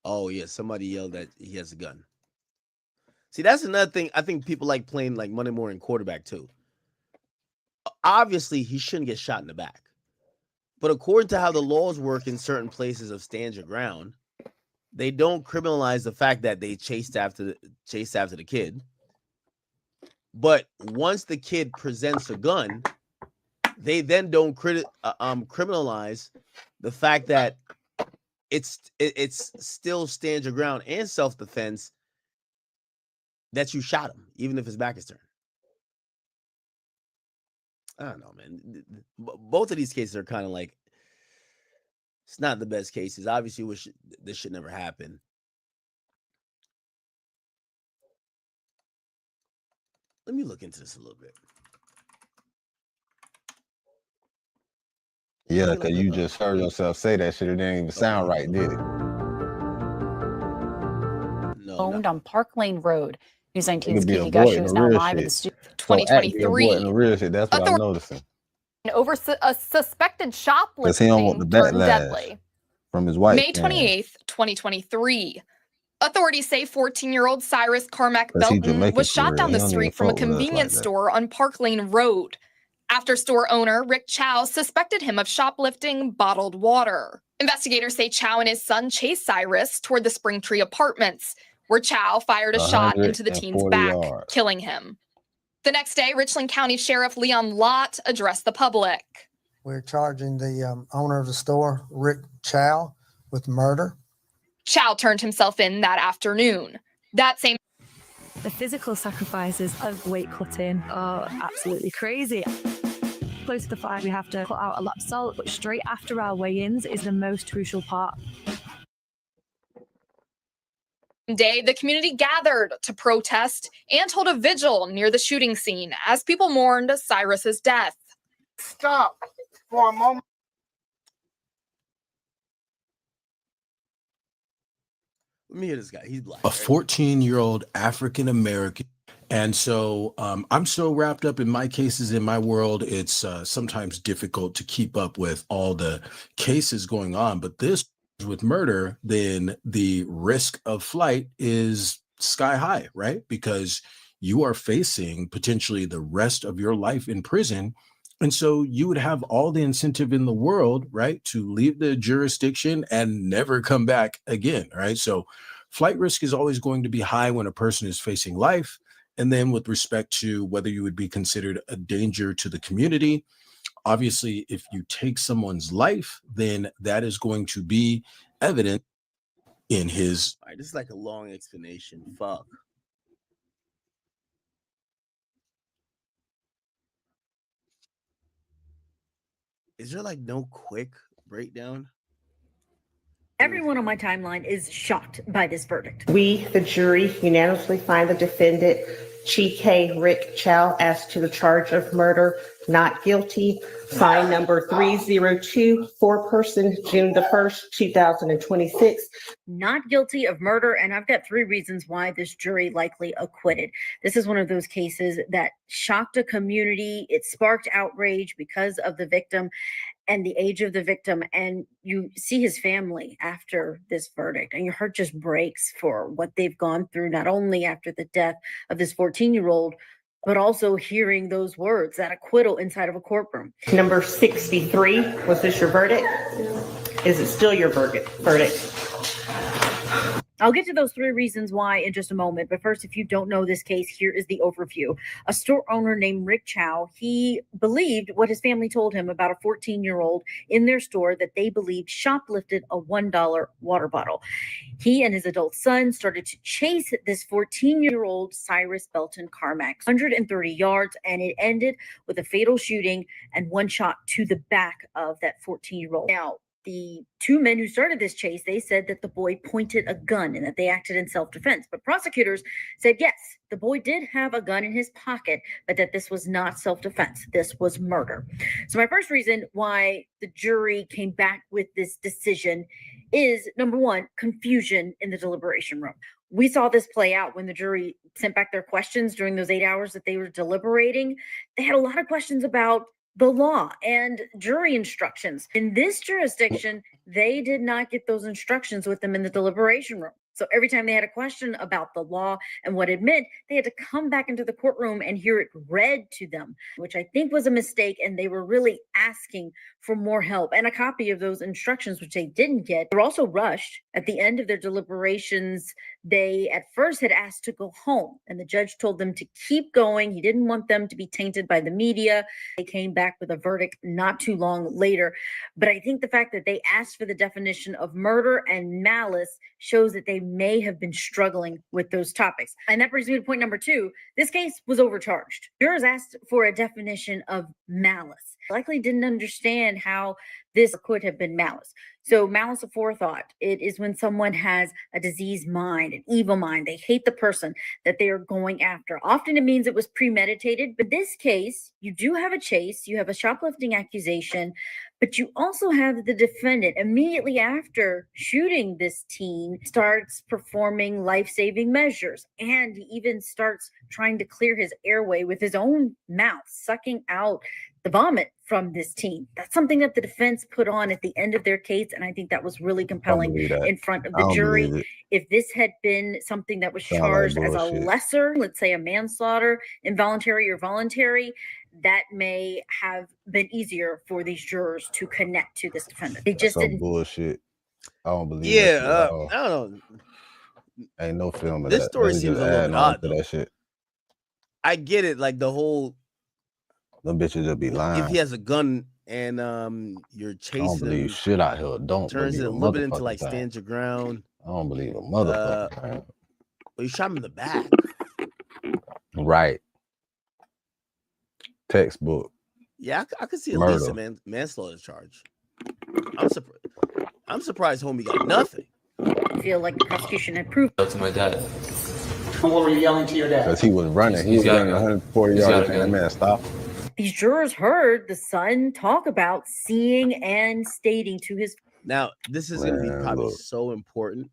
Oh yeah, somebody yelled that he has a gun. See, that's another thing. I think people like playing like Monday morning quarterback too. Obviously, he shouldn't get shot in the back. But according to how the laws work in certain places of stand your ground, they don't criminalize the fact that they chased after the kid. But once the kid presents a gun, they then don't criminalize the fact that it's still stand your ground and self-defense that you shot him, even if his back is turned. I don't know, man. Both of these cases are kind of like, it's not the best cases. Obviously, wish this should never happen. Let me look into this a little bit. Yeah, because you just heard yourself say that shit. It didn't even sound right, did it? Owned on Park Lane Road. News 19's be Kiki Gusher avoiding is the now real live in the shit. studio. So act be avoiding the real shit. That's what I'm noticing. Over a suspected Because he don't want shoplifting the turned backlash deadly. from his wife. May 28th, 2023. Authorities say 14-year-old Cyrus Carmack 'Cause he Belton Jamaican was for shot real. down He the don't even street from a fuck with us like convenience that. store on Park Lane Road after store owner Rick Chow suspected him of shoplifting bottled water. Investigators say Chow and his son chased Cyrus toward the Springtree Apartments, where Chow fired a shot into the teen's 140 back, yards. killing him. The next day, Richland County Sheriff Leon Lott addressed the public. We're charging the owner of the store, Rick Chow, with murder. Chow turned himself in that afternoon. That same The physical sacrifices of weight cutting are absolutely crazy. Close to the fire, we have to cut out a lot of salt, but straight after our weigh-ins is the most crucial part. day, the community gathered to protest and hold a vigil near the shooting scene as people mourned Cyrus's death. Stop for a moment. Let me hear this guy. He's black. A 14-year-old African American. And so I'm so wrapped up in my cases in my world, it's sometimes difficult to keep up with all the cases going on. But this, with murder, then the risk of flight is sky high, right? Because you are facing potentially the rest of your life in prison. And so you would have all the incentive in the world, right, to leave the jurisdiction and never come back again, right? So flight risk is always going to be high when a person is facing life. And then with respect to whether you would be considered a danger to the community, obviously, if you take someone's life, then that is going to be evident in his. All right, this is like a long explanation. Fuck. Is there like no quick breakdown? Everyone on my timeline is shocked by this verdict. We, the jury, unanimously find the defendant, Chike Rick Chow, as to the charge of murder, not guilty. Fine number 302, foreperson, June the 1st, 2026. Not guilty of murder, and I've got 3 reasons why this jury likely acquitted. This is one of those cases that shocked a community. It sparked outrage because of the victim and the age of the victim, and you see his family after this verdict, and your heart just breaks for what they've gone through, not only after the death of this 14-year-old, but also hearing those words, that acquittal inside of a courtroom. Number 63, was this your verdict? Is it still your verdict? I'll get to those 3 reasons why in just a moment. But first, if you don't know this case, here is the overview. A store owner named Rick Chow, he believed what his family told him about a 14-year-old in their store that they believed shoplifted a $1 water bottle. He and his adult son started to chase this 14-year-old Cyrus Belton Carmack 130 yards, and it ended with a fatal shooting and 1 shot to the back of that 14-year-old. Now, the two men who started this chase, they said that the boy pointed a gun and that they acted in self-defense. But prosecutors said, yes, the boy did have a gun in his pocket, but that this was not self-defense. This was murder. So my first reason why the jury came back with this decision is, number one, confusion in the deliberation room. We saw this play out when the jury sent back their questions during those 8 hours that they were deliberating. They had a lot of questions about the law and jury instructions. In this jurisdiction, they did not get those instructions with them in the deliberation room. So every time they had a question about the law and what it meant, they had to come back into the courtroom and hear it read to them, which I think was a mistake. And they were really asking for more help and a copy of those instructions, which they didn't get. They were also rushed. At the end of their deliberations, they at first had asked to go home, and the judge told them to keep going. He didn't want them to be tainted by the media. They came back with a verdict not too long later. But I think the fact that they asked for the definition of murder and malice shows that they may have been struggling with those topics. And that brings me to point number two. This case was overcharged. Jurors asked for a definition of malice. Likely didn't understand how this could have been malice. So malice aforethought, it is when someone has a diseased mind, an evil mind. They hate the person that they are going after. Often it means it was premeditated, but this case, you do have a chase, you have a shoplifting accusation, but you also have the defendant immediately after shooting this teen starts performing life-saving measures, and he even starts trying to clear his airway with his own mouth, sucking out the vomit from this teen. That's something that the defense put on at the end of their case, and I think that was really compelling in front of the jury. If this had been something that was charged as a lesser, let's say a manslaughter, involuntary or voluntary, that may have been easier for these jurors to connect to this defendant. They just didn't. Bullshit. I don't believe. Yeah, I don't know. Ain't no film of This that. story They seems just a little adding bit on odd, to though. that shit. I get it, like the whole. Them bitches will be lying. If he has a gun and you're chasing I don't believe him, shit out here. Don't turns it believe a little bit into motherfucking like thing. stand your ground. I don't believe a motherfucking thing. Well, you shot him in the back. Right. Textbook. Yeah, I could see at Murder. least a manslaughter charge. I'm surprised homie got nothing. I feel like the prosecution had proved. To my dad. What were you yelling to your dad? Because he was running. He was running 140 yards and that man stopped. These jurors heard the son talk about seeing and stating to his. Now, this is going to be probably look. so important.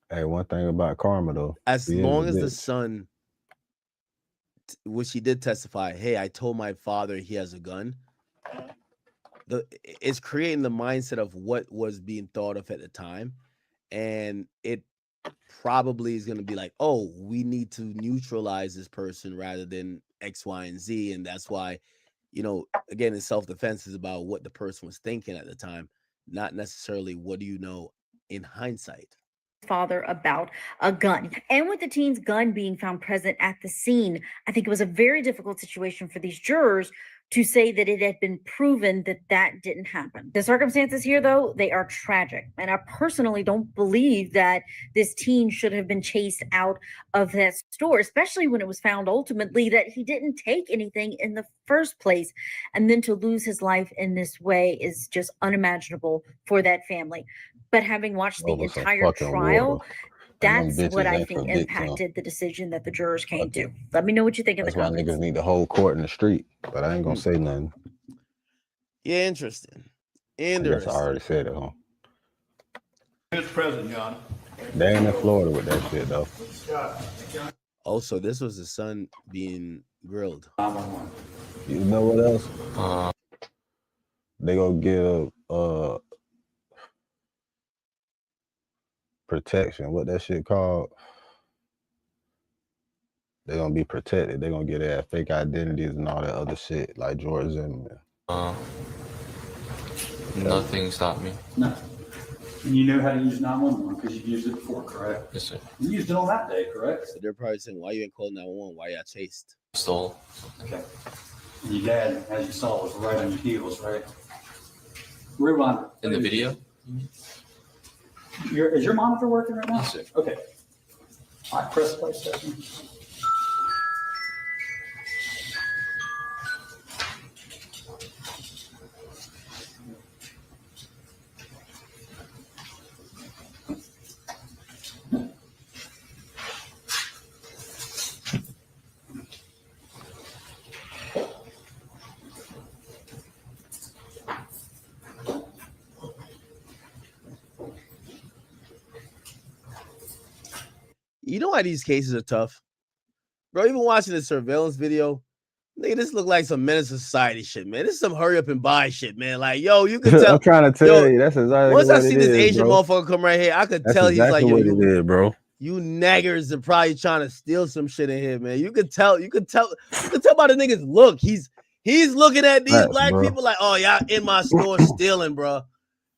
Hey, one thing about karma, though. As he is long a as the bitch. son, which he did testify, hey, I told my father he has a gun. It's creating the mindset of what was being thought of at the time. And it probably is going to be like, oh, we need to neutralize this person rather than X, Y, and Z. And that's why, again, in self-defense is about what the person was thinking at the time, not necessarily what do you know in hindsight. Father about a gun. And with the teen's gun being found present at the scene, I think it was a very difficult situation for these jurors to say that it had been proven that that didn't happen. The circumstances here, though, they are tragic. And I personally don't believe that this teen should have been chased out of that store, especially when it was found ultimately that he didn't take anything in the first place. And then to lose his life in this way is just unimaginable for that family. But having watched the entire trial, that's what I think impacted the decision that the jurors came to. Let me know what you think in the comments. That's why niggas need to hold court in the street, but I ain't gonna say nothing. Yeah, interesting. I guess I already said it, huh? Mr. President, Your Honor. They ain't in Florida with that shit, though. Also, this was the son being grilled. You know what else? They gonna give protection. What that shit called? They're gonna be protected. They're gonna get their fake identities and all that other shit, like George Zimmerman. Nothing stopped me. Nothing. And you know how to use 911 because you've used it before, correct? Yes, sir. You used it on that day, correct? So they're probably saying, why you ain't called 911? Why you got chased? Stole. Okay. And your dad, as you saw, was right on your heels, right? Rewind. In the video? Is your monitor working right now? Yes, sir. Okay. All right, press play session. You know why these cases are tough, bro? Even watching the surveillance video, nigga, this look like some menace to society shit, man. This is some hurry up and buy shit, man. Like, yo, you can tell. I'm trying to tell you, that's exactly once I what see it this is, Asian bro. motherfucker come right here, I could That's tell he's exactly like, yo, what it is, bro. you naggers are probably trying to steal some shit in here, man. You could tell by the niggas look. He's looking at these Facts, black bro. people like, oh, y'all in my store stealing, bro.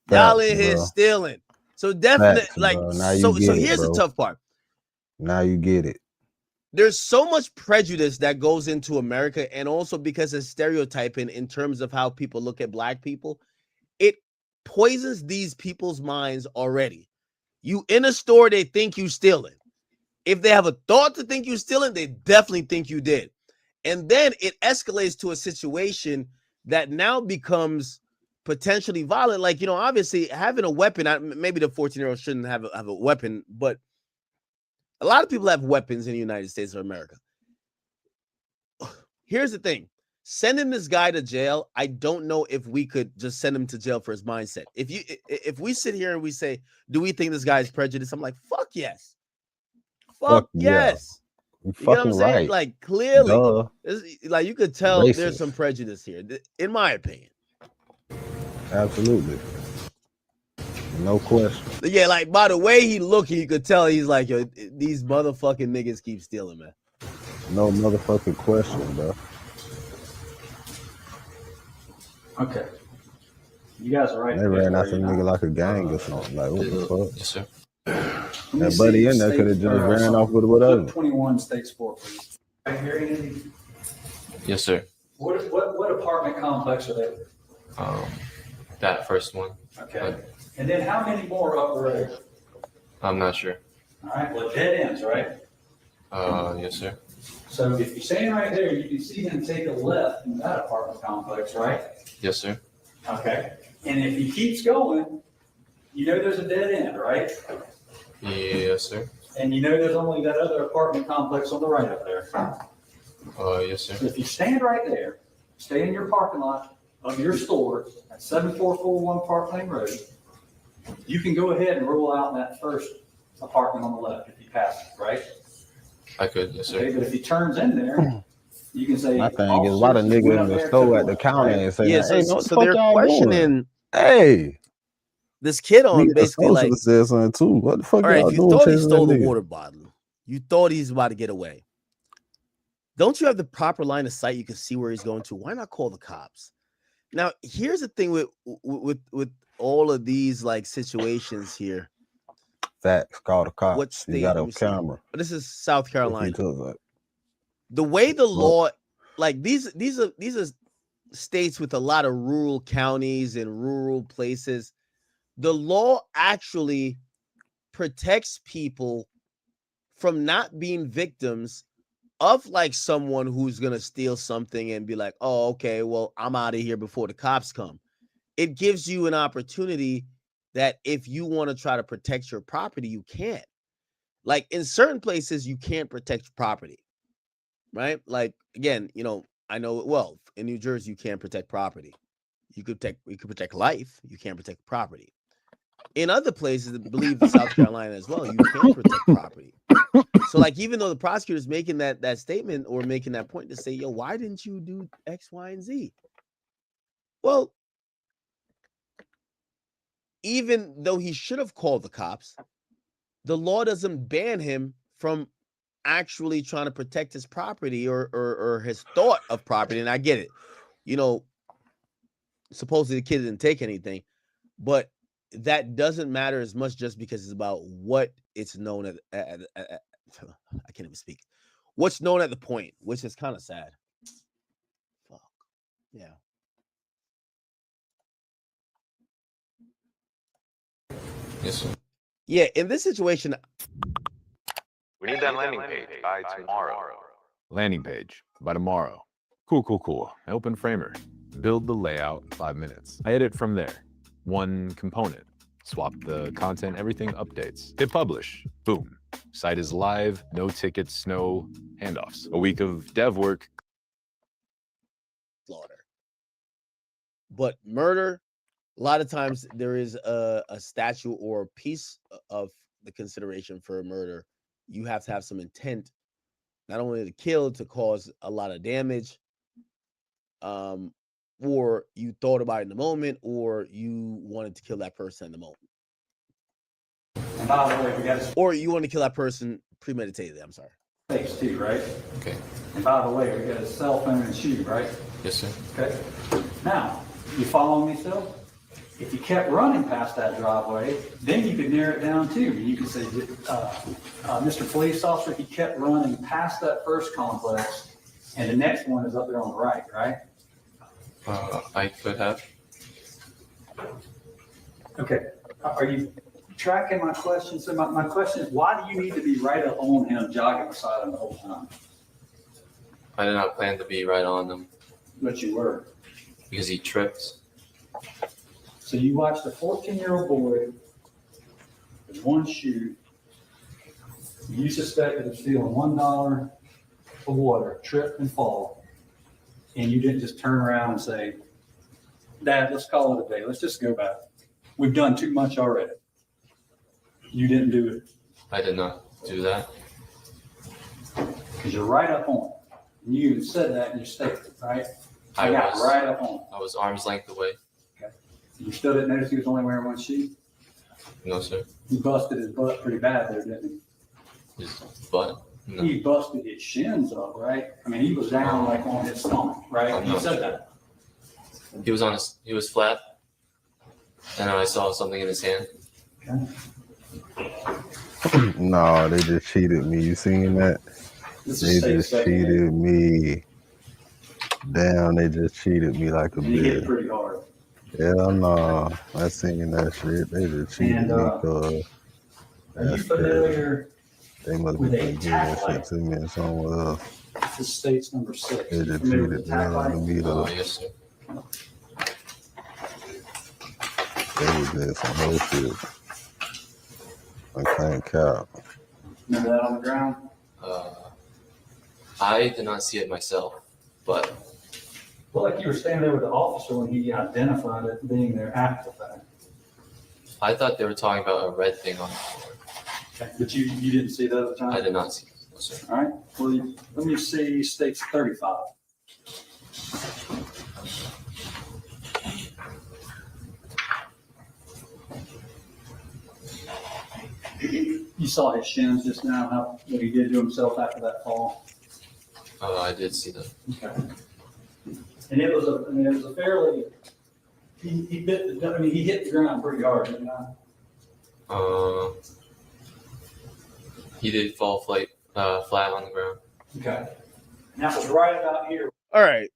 Facts, Y'all in here bro. stealing. So definitely, Facts, like, bro. Now so you get it, here's the bro. tough part. Now you get it. There's so much prejudice that goes into America, and also because of stereotyping in terms of how people look at black people, it poisons these people's minds already. You in a store, they think you stealing. If they have a thought to think you stealing, they definitely think you did. And then it escalates to a situation that now becomes potentially violent. Like, obviously having a weapon, maybe the 14-year-old shouldn't have a weapon, but a lot of people have weapons in the United States of America. Here's the thing. Sending this guy to jail, I don't know if we could just send him to jail for his mindset. If we sit here and we say, do we think this guy is prejudiced? I'm like, fuck yes. Fuck yes. You You get what I'm saying? right. Like, clearly, Duh. like, you could tell Racist. there's some prejudice here, in my opinion. Absolutely. No question. Yeah, like, by the way he looked, you could tell he's like, yo, these motherfucking niggas keep stealing, man. No motherfucking question, bro. Okay. You guys are right. They ran after a nigga like a gang or something. Like, what the fuck? Yes, sir. That buddy in there could have just ran off with whatever. 21 states for, please. Right here, Andy. Yes, sir. What apartment complex are they? That first one. Okay. And then how many more up the road? I'm not sure. All right. Well, dead ends, right? Yes, sir. So if you're standing right there, you can see him take a left in that apartment complex, right? Yes, sir. Okay. And if he keeps going, you know there's a dead end, right? Yes, sir. And you know there's only that other apartment complex on the right up there. Yes, sir. So if you stand right there, stay in your parking lot of your store at 7441 Park Lane Road, you can go ahead and roll out that first apartment on the left if you pass it, right? I could, yes, sir. Okay, but if he turns in there, you can say, My thing is, a lot of niggas in the store at the counter and say, Yeah, hey, so what the they're fuck y'all questioning doing? Hey. this kid on Nigga, basically like, said something too. What the fuck all right, y'all if you doing thought he chasing stole that the nigga? water bottle, you thought he's about to get away. Don't you have the proper line of sight? You can see where he's going to. Why not call the cops? Now, here's the thing with all of these like situations here. Facts, call the cops. What You state? got Let a me see. camera. This is South Carolina. Like, The way the law, like these are states with a lot of rural counties and rural places. The law actually protects people from not being victims of like someone who's gonna steal something and be like, oh, okay, well, I'm out of here before the cops come. It gives you an opportunity that if you want to try to protect your property, you can't. Like in certain places, you can't protect your property, right? Like again, I know it well. In New Jersey, you can't protect property. You could protect life. You can't protect property. In other places, I believe South Carolina as well, you can protect property. So, like, even though the prosecutor is making that statement or making that point to say, yo, why didn't you do X, Y, and Z? Well, even though he should have called the cops, the law doesn't ban him from actually trying to protect his property or his thought of property. And I get it. Supposedly the kid didn't take anything, but that doesn't matter as much just because it's about what it's known at I can't even speak. What's known at the point, which is kind of sad. Fuck. Yeah. Yes, sir. Yeah, in this situation, we need that landing page by tomorrow. Landing page by tomorrow. Cool. I open Framer. Build the layout, 5 minutes. I edit from there. One component. Swap the content, everything updates. Hit publish. Boom. Site is live, no tickets, no handoffs. A week of dev work. Slaughter. But murder, a lot of times there is a statute or a piece of the consideration for a murder you have to have some intent, not only to kill, to cause a lot of damage, or you thought about it in the moment, or you wanted to kill that person in the moment. And by the way, we got or you want to kill that person premeditatedly. I'm sorry. space too, right? Okay. And by the way, we got a cell phone and shoe, right? Yes, sir. Okay. Now, you following me still? If you kept running past that driveway, then you could narrow it down too. You could say, Mr. Police Officer, he kept running past that first complex, and the next one is up there on the right, right? I could have. Okay. Are you tracking my question? So my question is, why do you need to be right up on him, jogging beside him the whole time? I did not plan to be right on them. But you were. Because he tripped. So you watched a 14-year-old boy with one shoe. You suspected of stealing $1 of water, trip and fall. And you didn't just turn around and say, Dad, let's call it a day. Let's just go back. We've done too much already. You didn't do it. I did not do that. Because you're right up on it. And you even said that in your statement, right? I got right up on it. I was arm's length away. Okay. You still didn't notice he was only wearing one shoe? No, sir. You busted his butt pretty bad there, didn't he? His butt? No. He busted his shins up, right? I mean, he was down like on his stomach, right? You said that. He was flat. And I saw something in his hand. Okay. No, they just cheated me. You seen that? They just cheated me. Damn, they just cheated me like a He hit bitch. pretty hard. Yeah, no, I seen that shit. They just cheated me, cuz. Are you familiar They must with have a been doing that tack shit to me and somewhere else. This is state's number 6. They just Familiar with cheated the the tack hell out of light? me, though. Yes, sir. They was doing some whole shit. I can't count. Remember that on the ground? I did not see it myself, but Well, like you were standing there with the officer when he identified it being there after the fact. I thought they were talking about a red thing on the floor. Okay. But you didn't see that at the time? I did not see it, no, sir. All right. Well, let me see state's 35. You saw his shins just now, what he did to himself after that fall. I did see that. Okay. And it was a fairly, he hit the ground pretty hard, didn't he? He did fall flat on the ground. Okay. And that was right about here. All right.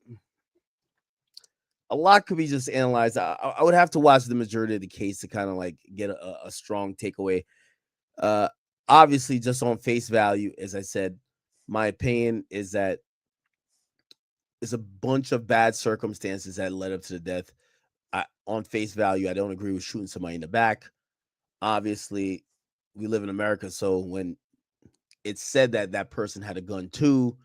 A lot could be just analyzed. I would have to watch the majority of the case to kind of like get a strong takeaway. Obviously, just on face value, as I said, my opinion is that there's a bunch of bad circumstances that led up to the death. On face value, I don't agree with shooting somebody in the back. Obviously, we live in America, so when it's said that that person had a gun too,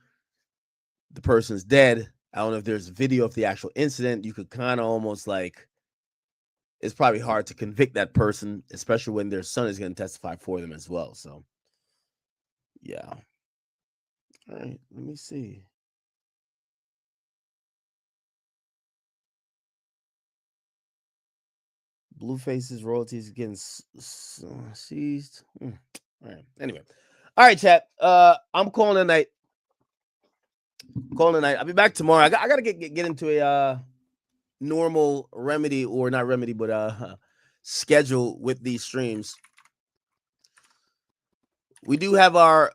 the person's dead. I don't know if there's a video of the actual incident. You could kind of almost like, it's probably hard to convict that person, especially when their son is going to testify for them as well. So, yeah. All right, let me see. Blueface's royalties getting seized. All right. Anyway. All right, chat. I'm calling tonight. I'll be back tomorrow. I gotta get into a normal remedy, or not remedy, but schedule with these streams. We do have our